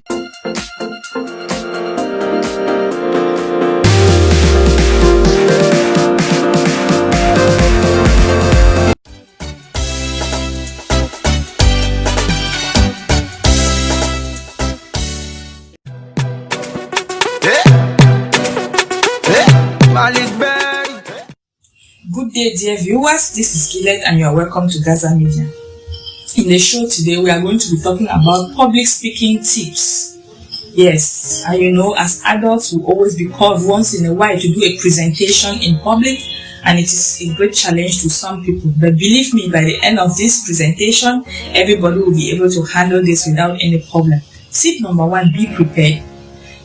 Speaker 22: Good day, dear viewers. This is Gillet and you are welcome to GASA Media. In the show today, we are going to be talking about public speaking tips. Yes, and you know, as adults, we always be called once in a while to do a presentation in public, and it is a great challenge to some people. But believe me, by the end of this presentation, everybody will be able to handle this without any problem. Tip number 1, be prepared.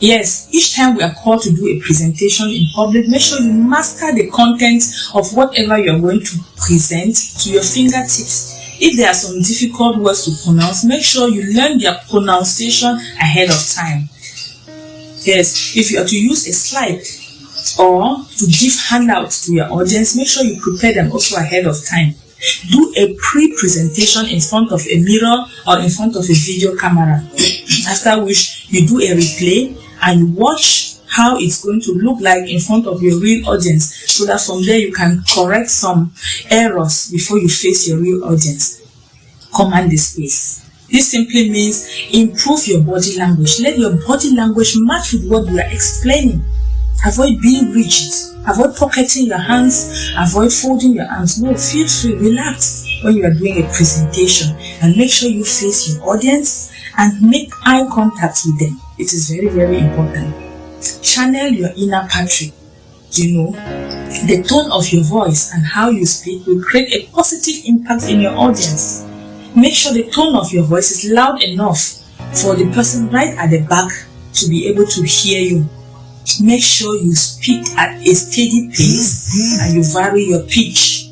Speaker 22: Yes, each time we are called to do a presentation in public, make sure you master the content of whatever you are going to present to your fingertips. If there are some difficult words to pronounce, make sure you learn their pronunciation ahead of time. Yes, if you are to use a slide or to give handouts to your audience, make sure you prepare them also ahead of time. Do a pre-presentation in front of a mirror or in front of a video camera. After which you do a replay and you watch how it's going to look like in front of your real audience, so that from there you can correct some errors before you face your real audience. Command the space. This simply means improve your body language. Let your body language match with what you are explaining. Avoid being rigid. Avoid pocketing your hands. Avoid folding your arms. No, feel free, relax when you are doing a presentation, and make sure you face your audience and make eye contact with them. It is very, very important. Channel your inner Patrick. You know, the tone of your voice and how you speak will create a positive impact in your audience. Make sure the tone of your voice is loud enough for the person right at the back to be able to hear you. Make sure you speak at a steady pace and you vary your pitch.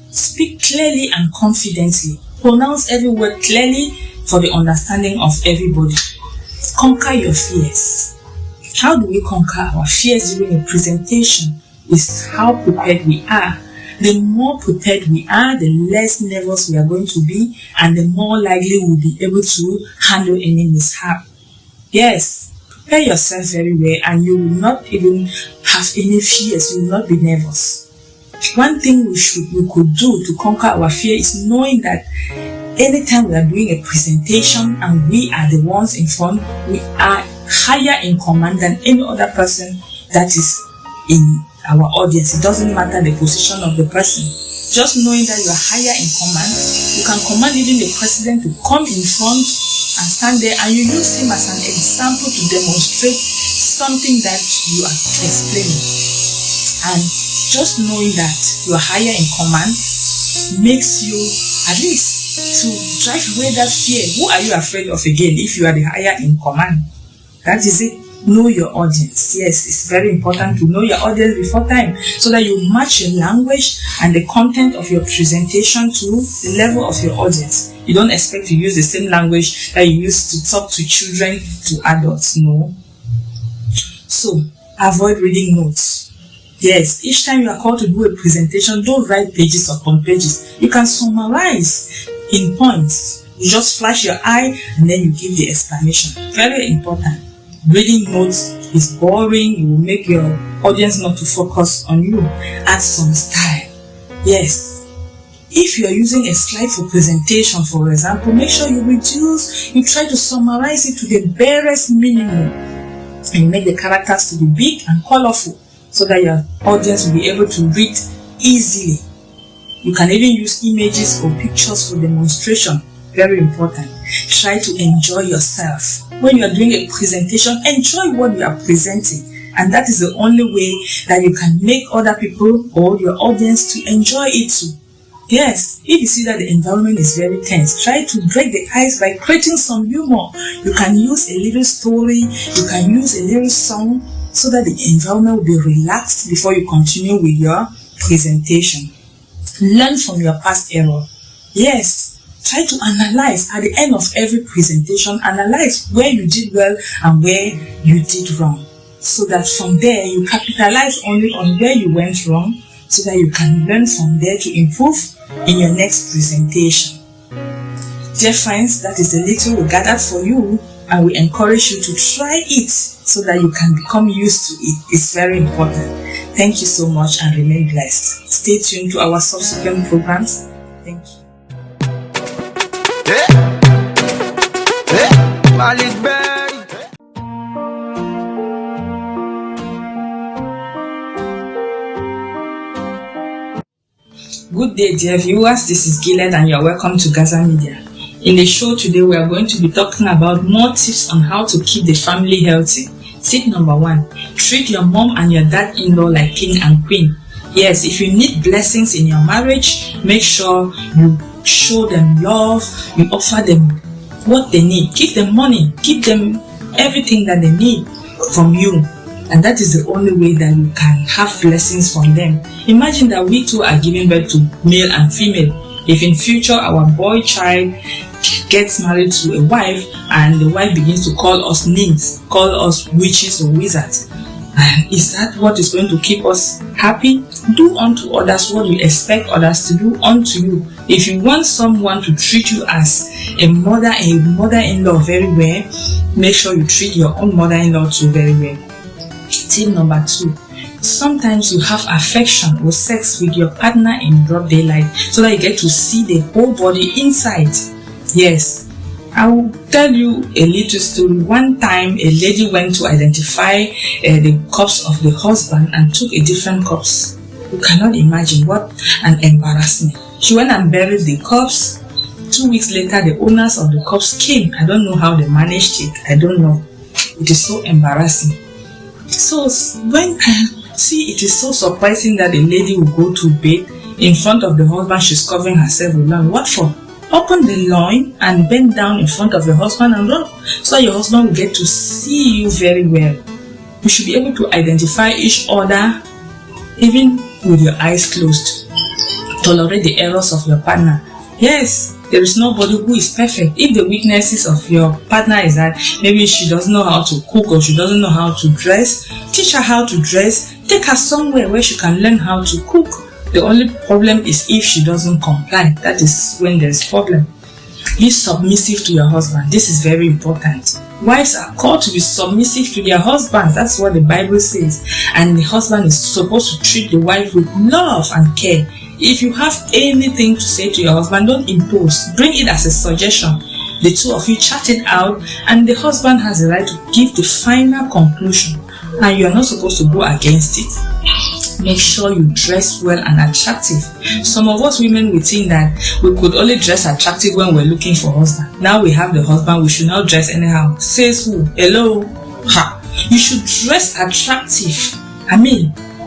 Speaker 22: Speak clearly and confidently. Pronounce every word clearly for the understanding of everybody. Conquer your fears. How do we conquer our fears during a presentation? Is how prepared we are. The more prepared we are, the less nervous we are going to be, and the more likely we'll be able to handle any mishap. Yes, prepare yourself very well and you will not even have any fears. You will not be nervous. One thing we could do to conquer our fear is knowing that anytime we are doing a presentation and we are the ones in front, we are higher in command than any other person that is in our audience. It doesn't matter the position of the person. Just knowing that you are higher in command, you can command even the president to come in front and stand there, and you use him as an example to demonstrate something that you are explaining. And just knowing that you are higher in command makes you, at least, to drive away that fear. Who are you afraid of again if you are the higher in command? That is it. Know your audience. Yes, it's very important to know your audience before time so that you match your language and the content of your presentation to the level of your audience. You don't expect to use the same language that you use to talk to children, to adults. No. So, avoid reading notes. Yes, each time you are called to do a presentation, don't write pages upon pages. You can summarize in points. You just flash your eye and then you give the explanation. Very important. Reading notes is boring. It will make your audience not to focus on you. Add some style. Yes. If you are using a slide for presentation, for example, make sure you try to summarize it to the barest minimum. And make the characters to be big and colorful so that your audience will be able to read easily. You can even use images or pictures for demonstration. Very important. Try to enjoy yourself. When you are doing a presentation, enjoy what you are presenting. And that is the only way that you can make other people or your audience to enjoy it too. Yes, if you see that the environment is very tense, try to break the ice by creating some humor. You can use a little story, you can use a little song so that the environment will be relaxed before you continue with your presentation. Learn from your past error. Yes. Try to analyze at the end of every presentation, analyze where you did well and where you did wrong. So that from there, you capitalize only on where you went wrong so that you can learn from there to improve in your next presentation. Dear friends, that is the little we gathered for you and we encourage you to try it so that you can become used to it. It's very important. Thank you so much and remain blessed. Stay tuned to our subsequent programs. Thank you. Good day, dear viewers. This is Gillet and you're welcome to GASA Media. In the show today, we are going to be talking about more tips on how to keep the family healthy. Tip number 1, treat your mom and your dad-in-law like king and queen. Yes, if you need blessings in your marriage, make sure you show them love, you offer them what they need, give them money, give them everything that they need from you. And that is the only way that you can have blessings from them. Imagine that we two are giving birth to male and female. If in future our boy child gets married to a wife and the wife begins to call us names, call us witches or wizards, and is that what is going to keep us happy? Do unto others what you expect others to do unto you. If you want someone to treat you as a mother-in-law very well, make sure you treat your own mother-in-law too very well. Tip number 2. Sometimes you have affection or sex with your partner in broad daylight so that you get to see the whole body inside. Yes, I will tell you a little story. One time a lady went to identify the corpse of the husband and took a different corpse. You cannot imagine what an embarrassment. She went and buried the corpse. 2 weeks later the owners of the corpse came. I don't know how they managed it. I don't know. It is so embarrassing. So when I see, it is so surprising that a lady will go to bed in front of the husband. She's covering herself with lawn. What for? open the loin and bend down in front of your husband and rub, so that your husband will get to see you very well. You should be able to identify each other even with your eyes closed. Tolerate the errors of your partner. Yes, there is nobody who is perfect. If the weaknesses of your partner is that maybe she doesn't know how to cook or she doesn't know how to dress, teach her how to dress. Take her somewhere where she can learn how to cook. The only problem is if she doesn't comply. That is when there's problem. Be submissive to your husband. This is very important. Wives are called to be submissive to their husbands. That's what the Bible says. And the husband is supposed to treat the wife with love and care. If you have anything to say to your husband, don't impose. Bring it as a suggestion. The two of you chat it out, and the husband has the right to give the final conclusion. And you are not supposed to go against it. Make sure you dress well and attractive. Some of us women, we think that we could only dress attractive when we're looking for husband. Now we have the husband, we should not dress anyhow. Says who? Hello? Ha! You should dress attractive.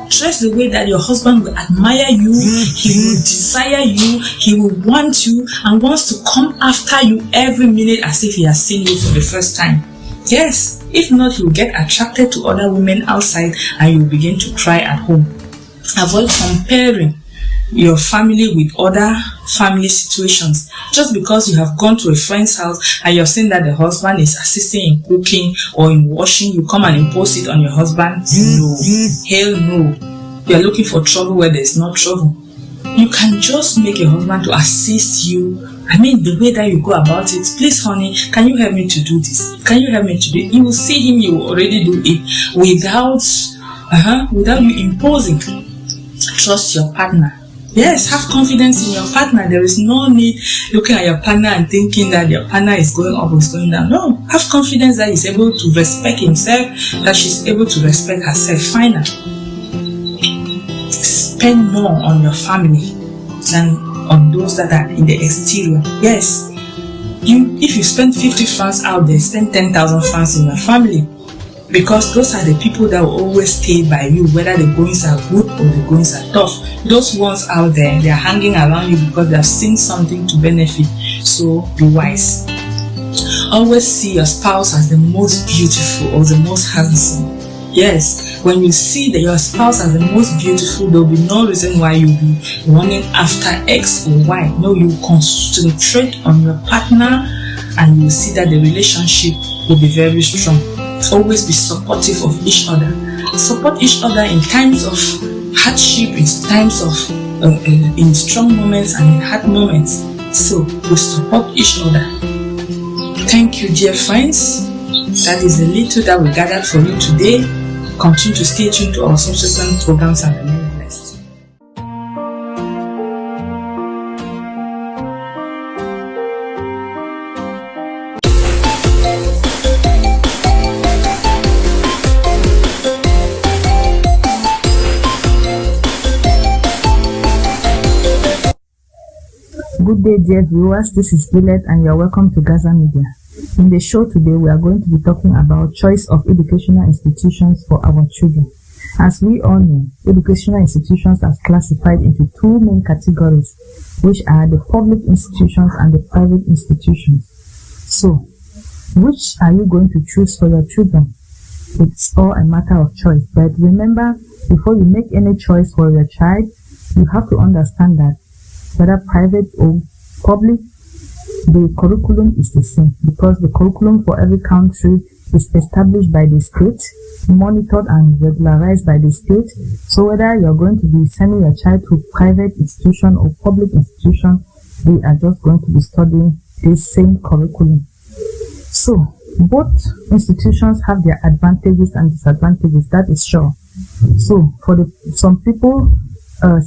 Speaker 22: Dress the way that your husband will admire you, he will desire you, he will want you, and wants to come after you every minute as if he has seen you for the first time. Yes, if not, he will get attracted to other women outside and you will begin to cry at home. Avoid comparing your family with other family situations. Just because you have gone to a friend's house and you've seen that the husband is assisting in cooking or in washing, you come and impose it on your husband? No. Hell no. You are looking for trouble where there is no trouble. You can just make your husband to assist you. The way that you go about it. Please, honey, can you help me to do this? Can you help me to do it? You will see him, you will already do it without you imposing. Trust your partner. Yes, have confidence in your partner. There is no need looking at your partner and thinking that your partner is going up or is going down. No, have confidence that he's able to respect himself, that she's able to respect herself. Finally, spend more on your family than on those that are in the exterior. Yes, if you spend 50 francs out there, spend 10,000 francs in your family. Because those are the people that will always stay by you, whether the goings are good or the goings are tough. Those ones out there, they are hanging around you because they have seen something to benefit. So be wise. Always see your spouse as the most beautiful or the most handsome. Yes, when you see that your spouse as the most beautiful, there will be no reason why you'll be running after X or Y. No, you concentrate on your partner and you see that the relationship will be very strong. Always be supportive of each other. Support each other in times of hardship, in times of in strong moments and in hard moments. So we support each other. Thank you, dear friends. That is the little that we gathered for you today. Continue to stay tuned to our subsequent programs and remain blessed.
Speaker 4: Good day, dear viewers. This is Gillet, and you are welcome to GASA Media. In the show today, we are going to be talking about choice of educational institutions for our children. As we all know, educational institutions are classified into two main categories, which are the public institutions and the private institutions. So, which are you going to choose for your children? It's all a matter of choice. But remember, before you make any choice for your child, you have to understand that whether private or public, the curriculum is the same, because the curriculum for every country is established by the state, monitored and regularized by the state. So whether you're going to be sending your child to private institution or public institution, they are just going to be studying the same curriculum. So both institutions have their advantages and disadvantages, that is sure. So for some people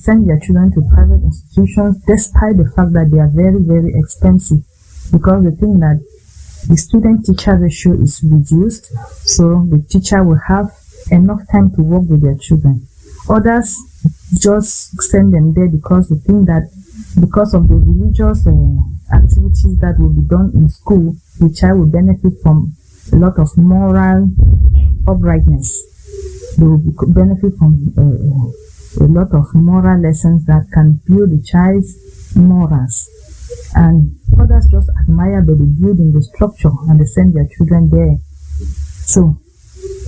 Speaker 4: send their children to private institutions despite the fact that they are very, very expensive, because the thing that the student-teacher ratio is reduced, so the teacher will have enough time to work with their children. Others just send them there because they think that because of the religious activities that will be done in school, the child will benefit from a lot of moral uprightness. They will benefit from a lot of moral lessons that can build the child's morals. and others just admire the building, the structure, and they send their children there. So,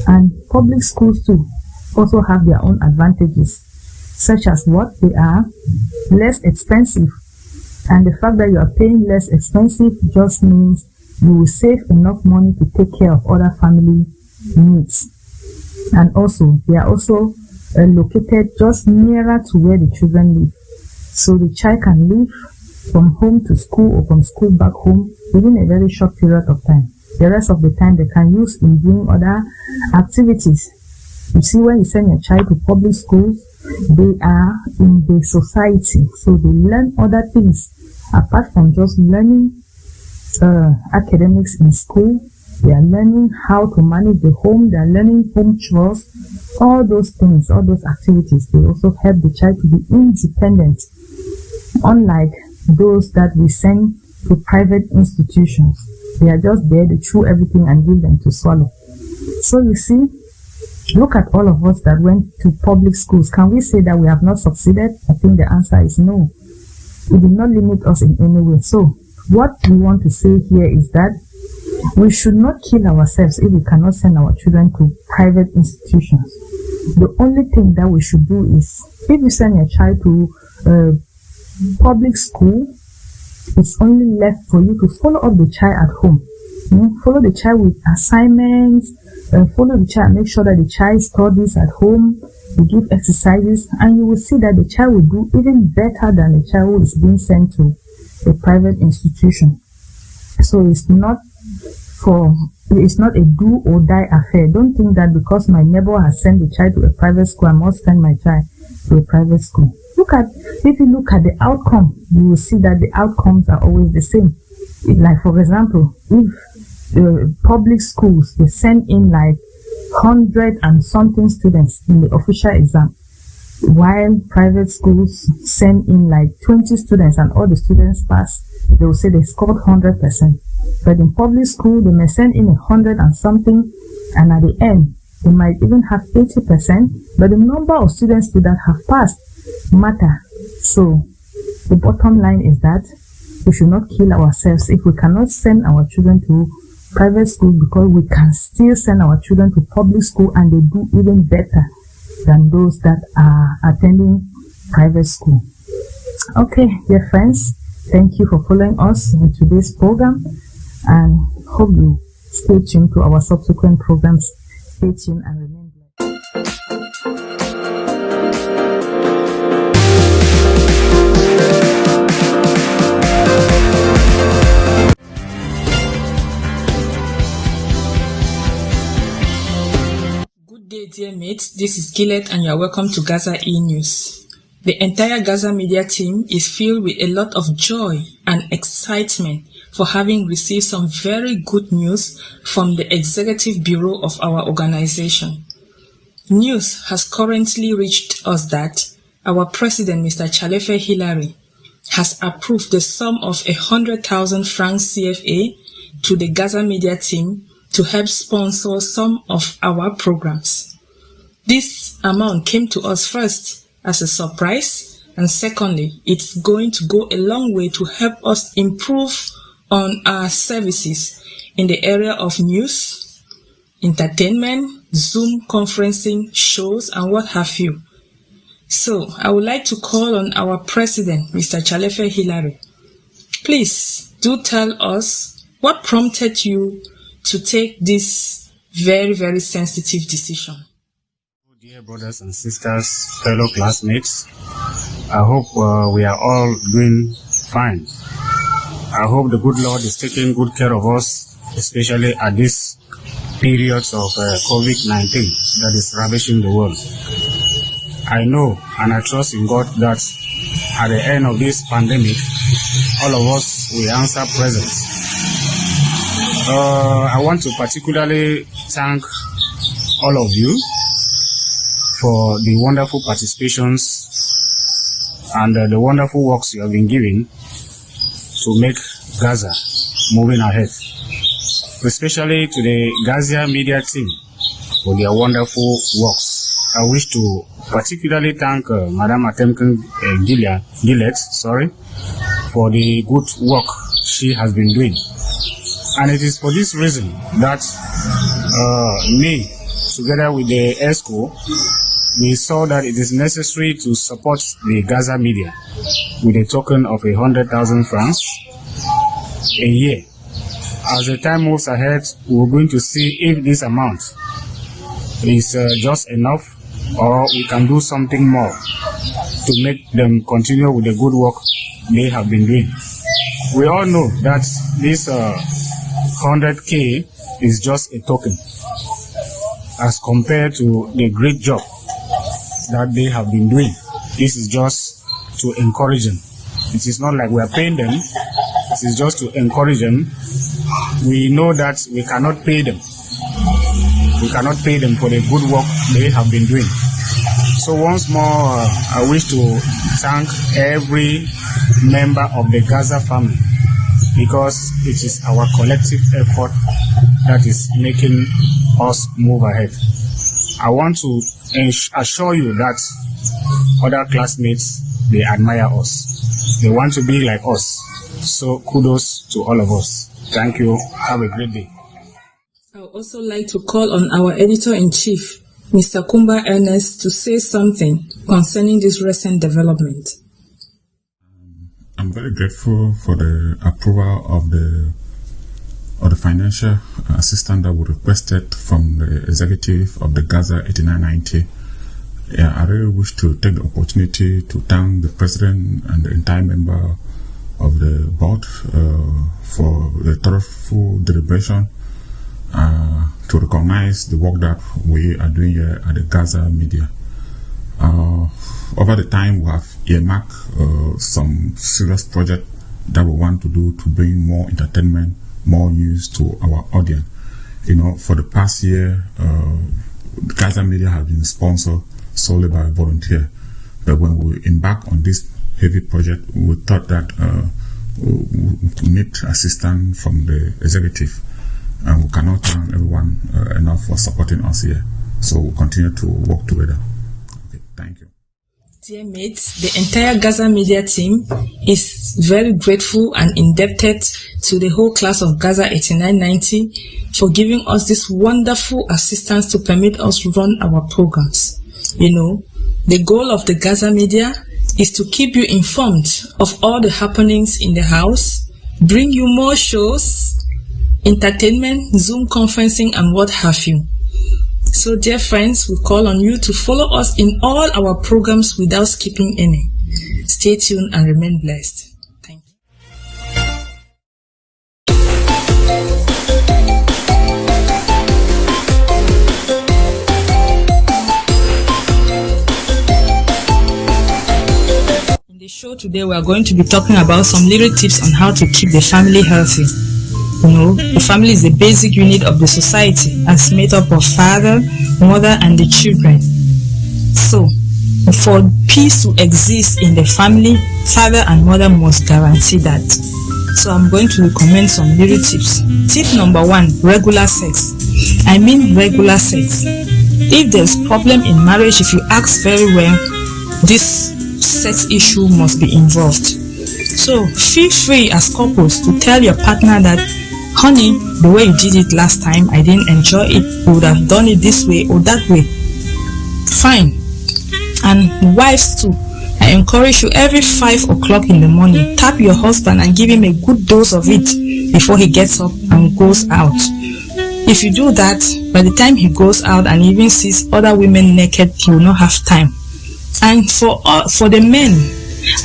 Speaker 4: and public schools too also have their own advantages, such as what they are less expensive, and the fact that you are paying less expensive just means you will save enough money to take care of other family needs. And also, they are also located just nearer to where the children live, so the child can live from home to school or from school back home within a very short period of time. The rest of the time they can use in doing other activities. You see, when you send your child to public schools, they are in the society, so they learn other things apart from just learning academics in school. They are learning how to manage the home, they are learning home chores, all those things, all those activities. They also help the child to be independent, unlike those that we send to private institutions. They are just there to chew everything and give them to swallow. So you see, look at all of us that went to public schools. Can we say that we have not succeeded? I think the answer is no. It did not limit us in any way. So what we want to say here is that we should not kill ourselves if we cannot send our children to private institutions. The only thing that we should do is, if you send your child to public school, it's only left for you to follow up the child at home. Follow the child with assignments, follow the child, make sure that the child studies at home, you give exercises, and you will see that the child will do even better than the child who is being sent to a private institution. So it's not a do or die affair. Don't think that because my neighbor has sent the child to a private school, I must send my child to a private school. If you look at the outcome, you will see that the outcomes are always the same. Like, for example, if public schools, they send in like 100 and something students in the official exam, while private schools send in like 20 students and all the students pass, they will say they scored 100%. But in public school, they may send in 100 and something, and at the end, they might even have 80%, but the number of students that have passed matter. So the bottom line is that we should not kill ourselves if we cannot send our children to private school, because we can still send our children to public school and they do even better than those that are attending private school. Okay, dear friends, thank you for following us in today's program, and hope you stay tuned to our subsequent programs. Stay tuned and remain blessed.
Speaker 1: Good day, dear mates. This is Gillet, and you are welcome to GASA Enews. The entire GASA media team is filled with a lot of joy and excitement for having received some very good news from the Executive Bureau of our organization. News has currently reached us that our President, Mr. Chalefe Hillary, has approved the sum of 100,000 francs CFA to the GASA media team to help sponsor some of our programs. This amount came to us first as a surprise, and secondly, it's going to go a long way to help us improve on our services in the area of news, entertainment, Zoom conferencing, shows, and what have you. So I would like to call on our President, Mr. Chalefe Hillary. Please do tell us what prompted you to take this very, very sensitive decision.
Speaker 2: Dear brothers and sisters, fellow classmates, I hope we are all doing fine. I hope the good Lord is taking good care of us, especially at these periods of COVID-19 that is ravaging the world. I know and I trust in God that at the end of this pandemic, all of us will answer presence. I want to particularly thank all of you for the wonderful participations and the wonderful works you have been given to make GASA moving ahead. Especially to the GASA media team for their wonderful works. I wish to particularly thank Madam Atemken Gillet, for the good work she has been doing. And it is for this reason that me, together with the ESCO, we saw that it is necessary to support the GASA media with a token of 100,000 francs a year. As the time moves ahead, we're going to see if this amount is just enough, or we can do something more to make them continue with the good work they have been doing. We all know that this 100K is just a token as compared to the great job that they have been doing. This is just to encourage them. It is not like we are paying them. It is just to encourage them. We know that we cannot pay them. We cannot pay them for the good work they have been doing. So once more, I wish to thank every member of the GASA family, because it is our collective effort that is making us move ahead. I want to assure you that other classmates, they admire us. They want to be like us. So kudos to all of us. Thank you. Have a great day.
Speaker 1: I would also like to call on our editor-in-chief, Mr. Kumba Ernest, to say something concerning this recent development.
Speaker 3: I'm very grateful for the approval of the financial assistance that we requested from the executive of the GASA 8990. Yeah, I really wish to take the opportunity to thank the president and the entire member of the board for the thoughtful deliberation to recognize the work that we are doing here at the GASA media. Over the time, we have earmarked some serious projects that we want to do to bring more entertainment, more news to our audience. You know, for the past year, the GASA media have been sponsored solely by volunteers. But when we embark on this heavy project, we thought that we need assistance from the executive. And we cannot thank everyone enough for supporting us here. So we'll continue to work together. Okay, thank you.
Speaker 1: Dear mates, the entire GASA media team is very grateful and indebted to the whole class of GASA 8990 for giving us this wonderful assistance to permit us run our programs. You know, the goal of the GASA media is to keep you informed of all the happenings in the house, bring you more shows, entertainment, Zoom conferencing, and what have you. So, dear friends, we call on you to follow us in all our programs without skipping any. Stay tuned and remain blessed. Thank you. In the show today, we are going to be talking about some little tips on how to keep the family healthy. You know, the family is the basic unit of the society, as made up of father, mother, and the children. So, for peace to exist in the family, father and mother must guarantee that. So I'm going to recommend some little tips. Tip number 1, regular sex. I mean regular sex. If there's problem in marriage, if you ask very well, this sex issue must be involved. So feel free as couples to tell your partner that, honey, the way you did it last time, I didn't enjoy it. You would have done it this way or that way. Fine. And wives too, I encourage you every 5 o'clock in the morning, tap your husband and give him a good dose of it before he gets up and goes out. If you do that, by the time he goes out and even sees other women naked, he will not have time. And for the men,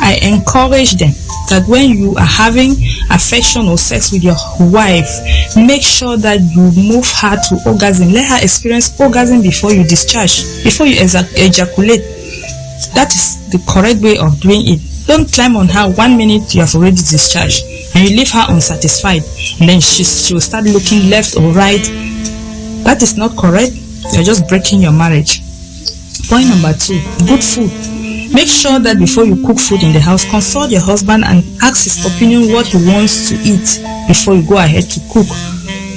Speaker 1: I encourage them that when you are having affection or sex with your wife, make sure that you move her to orgasm. Let her experience orgasm before you discharge, before you ejaculate. That is the correct way of doing it. Don't climb on her 1 minute you have already discharged and you leave her unsatisfied, and then she will start looking left or right. That is not correct. You're just breaking your marriage. Point number 2, good food. Make sure that before you cook food in the house, consult your husband and ask his opinion what he wants to eat before you go ahead to cook.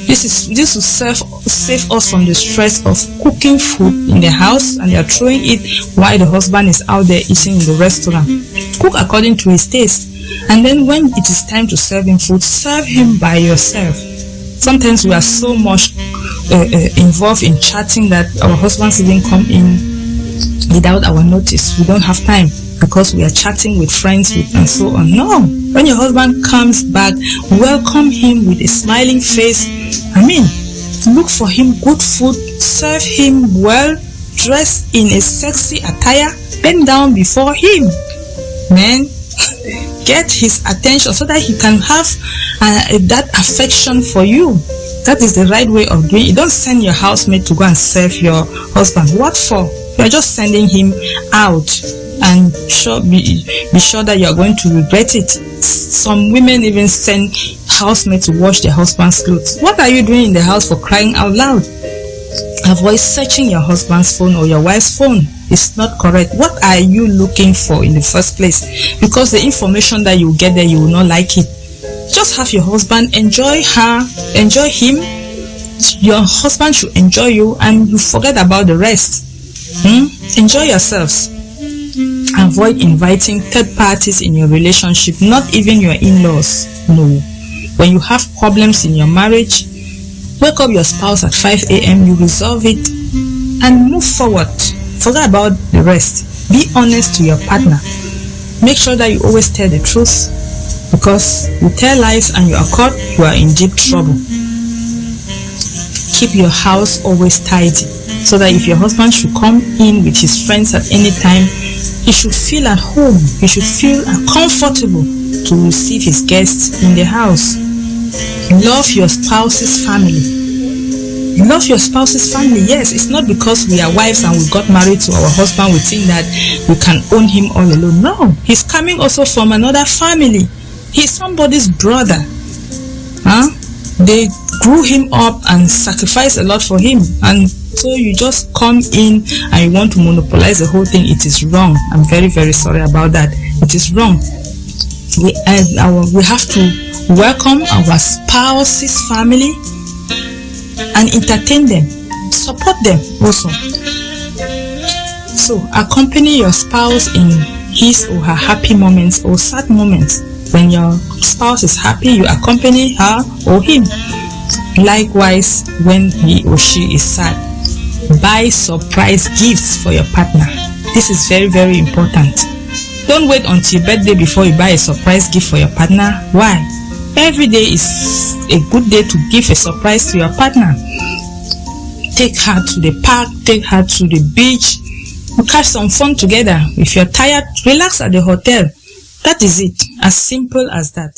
Speaker 1: This will save us from the stress of cooking food in the house and you're throwing it while the husband is out there eating in the restaurant. Cook according to his taste
Speaker 22: And then when it is time to serve him food, serve him by yourself. Sometimes we are so much involved in chatting that our husbands even come in without our notice. We don't have time because we are chatting with friends and so on. No, when your husband comes back, welcome him with a smiling face. Look for him good food, serve him well, dress in a sexy attire, bend down before him. Man, get his attention so that he can have that affection for you. That is the right way of doing it. Don't send your housemate to go and serve your husband. What for? You are just sending him out, and be sure that you are going to regret it. Some women even send housemates to wash their husband's clothes. What are you doing in the house, for crying out loud? Avoid searching your husband's phone or your wife's phone. It's not correct. What are you looking for in the first place? Because the information that you get there, you will not like it. Just have your husband, enjoy her, enjoy him. Your husband should enjoy you, and you forget about the rest. Enjoy yourselves. Avoid inviting third parties in your relationship, not even your in-laws. No. When you have problems in your marriage, wake up your spouse at 5 a.m., you resolve it, and move forward. Forget about the rest. Be honest to your partner. Make sure that you always tell the truth, because you tell lies and you are caught, you are in deep trouble. Keep your house always tidy, so that if your husband should come in with his friends at any time, he should feel at home. He should feel comfortable to receive his guests in the house. Love your spouse's family. Love your spouse's family. Yes, it's not because we are wives and we got married to our husband we think that we can own him all alone. No, he's coming also from another family. He's somebody's brother. They grew him up and sacrificed a lot for him, and so you just come in and you want to monopolize the whole thing. It is wrong. I'm very, very sorry about that. It is wrong. We have to welcome our spouse's family and entertain them, support them also. So accompany your spouse in his or her happy moments or sad moments. When your spouse is happy, you accompany her or him. Likewise, when he or she is sad, buy surprise gifts for your partner. This is very, very important. Don't wait until your birthday before you buy a surprise gift for your partner. Why? Every day is a good day to give a surprise to your partner. Take her to the park, take her to the beach, you catch some fun together. If you're tired, relax at the hotel. That is it. As simple as that.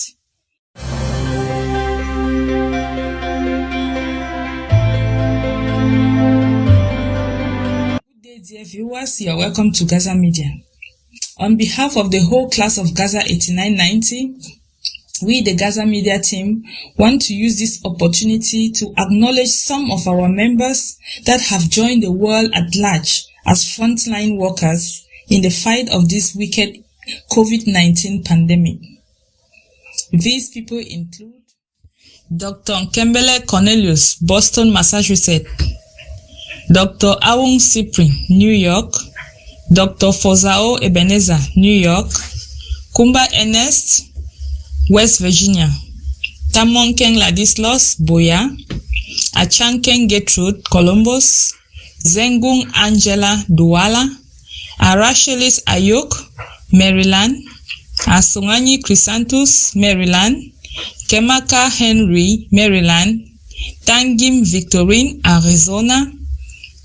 Speaker 22: Good day, dear viewers. You're welcome to GASA Media. On behalf of the whole class of GASA 8990, we, the GASA Media team, want to use this opportunity to acknowledge some of our members that have joined the world at large as frontline workers in the fight of this wicked COVID-19 pandemic. These people include Dr. Nkembele Cornelius, Boston, Massachusetts; Dr. Awung Sipri, New York; Dr. Fozao Ebenezer, New York; Kumba Ernest, West Virginia; Tamonkeng Ladislas, Boya; Achankeng Gertrude, Columbus; Zengung Angela, Douala; Arachelis Ayok, Maryland; Asungani Chrysanthus, Maryland; Kemaka Henry, Maryland; Tangim Victorine, Arizona;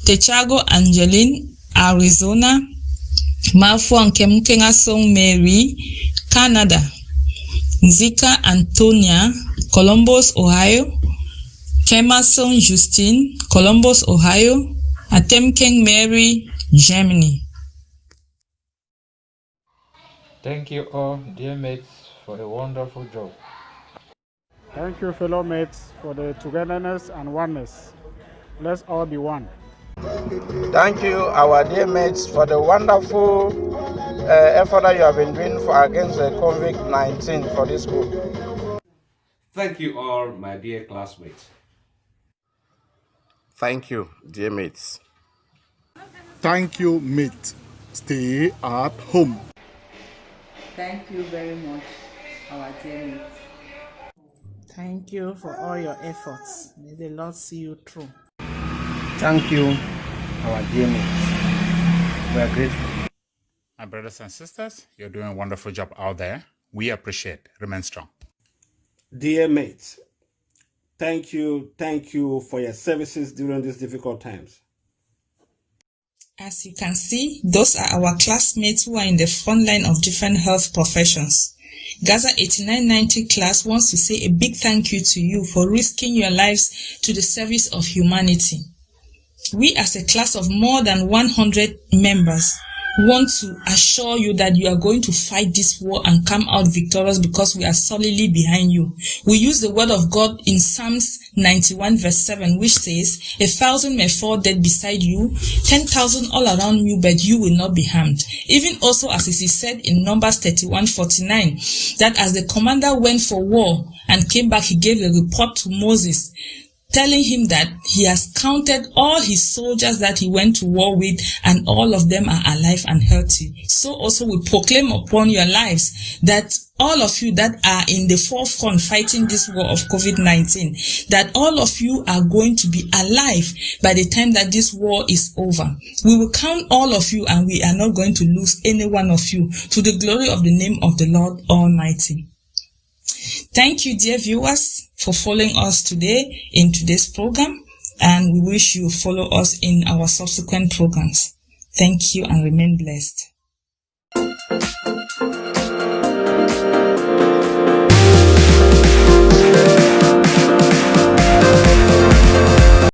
Speaker 22: Techago Angeline, Arizona; Mafuang Kemkengasong Mary, Canada; Nzika Antonia, Columbus, Ohio; Kemasong Justine, Columbus, Ohio; Atemkeng Mary, Germany.
Speaker 5: Thank you all, dear mates, for a wonderful job.
Speaker 10: Thank you, fellow mates, for the togetherness and oneness. Let's all be one.
Speaker 6: Thank you, our dear mates, for the wonderful effort that you have been doing against the COVID-19 for this school.
Speaker 23: Thank you all, my dear classmates.
Speaker 24: Thank you, dear mates.
Speaker 25: Thank you, mate. Stay at home.
Speaker 1: Thank you very much. our dear mates.
Speaker 7: Thank you for all your efforts. May the Lord see you through.
Speaker 21: Thank you, our dear mates. We are grateful.
Speaker 2: My brothers and sisters, you're doing a wonderful job out there. We appreciate. Remain strong.
Speaker 8: Dear mates, thank you for your services during these difficult times.
Speaker 22: As you can see, those are our classmates who are in the front line of different health professions. GASA 8990 class wants to say a big thank you to you for risking your lives to the service of humanity. We as a class of more than 100 members want to assure you that you are going to fight this war and come out victorious because we are solidly behind you. We use the word of God in Psalms 91 verse 7, which says, 1,000 may fall dead beside you, 10,000 all around you, but you will not be harmed. Even also as it is said in Numbers 31:49, that as the commander went for war and came back, he gave a report to Moses, telling him that he has counted all his soldiers that he went to war with, and all of them are alive and healthy. So also we proclaim upon your lives that all of you that are in the forefront fighting this war of COVID-19, that all of you are going to be alive by the time that this war is over. We will count all of you, and we are not going to lose any one of you, to the glory of the name of the Lord Almighty. Thank you, dear viewers, for following us today in today's program, and we wish you follow us in our subsequent programs. Thank you and remain blessed.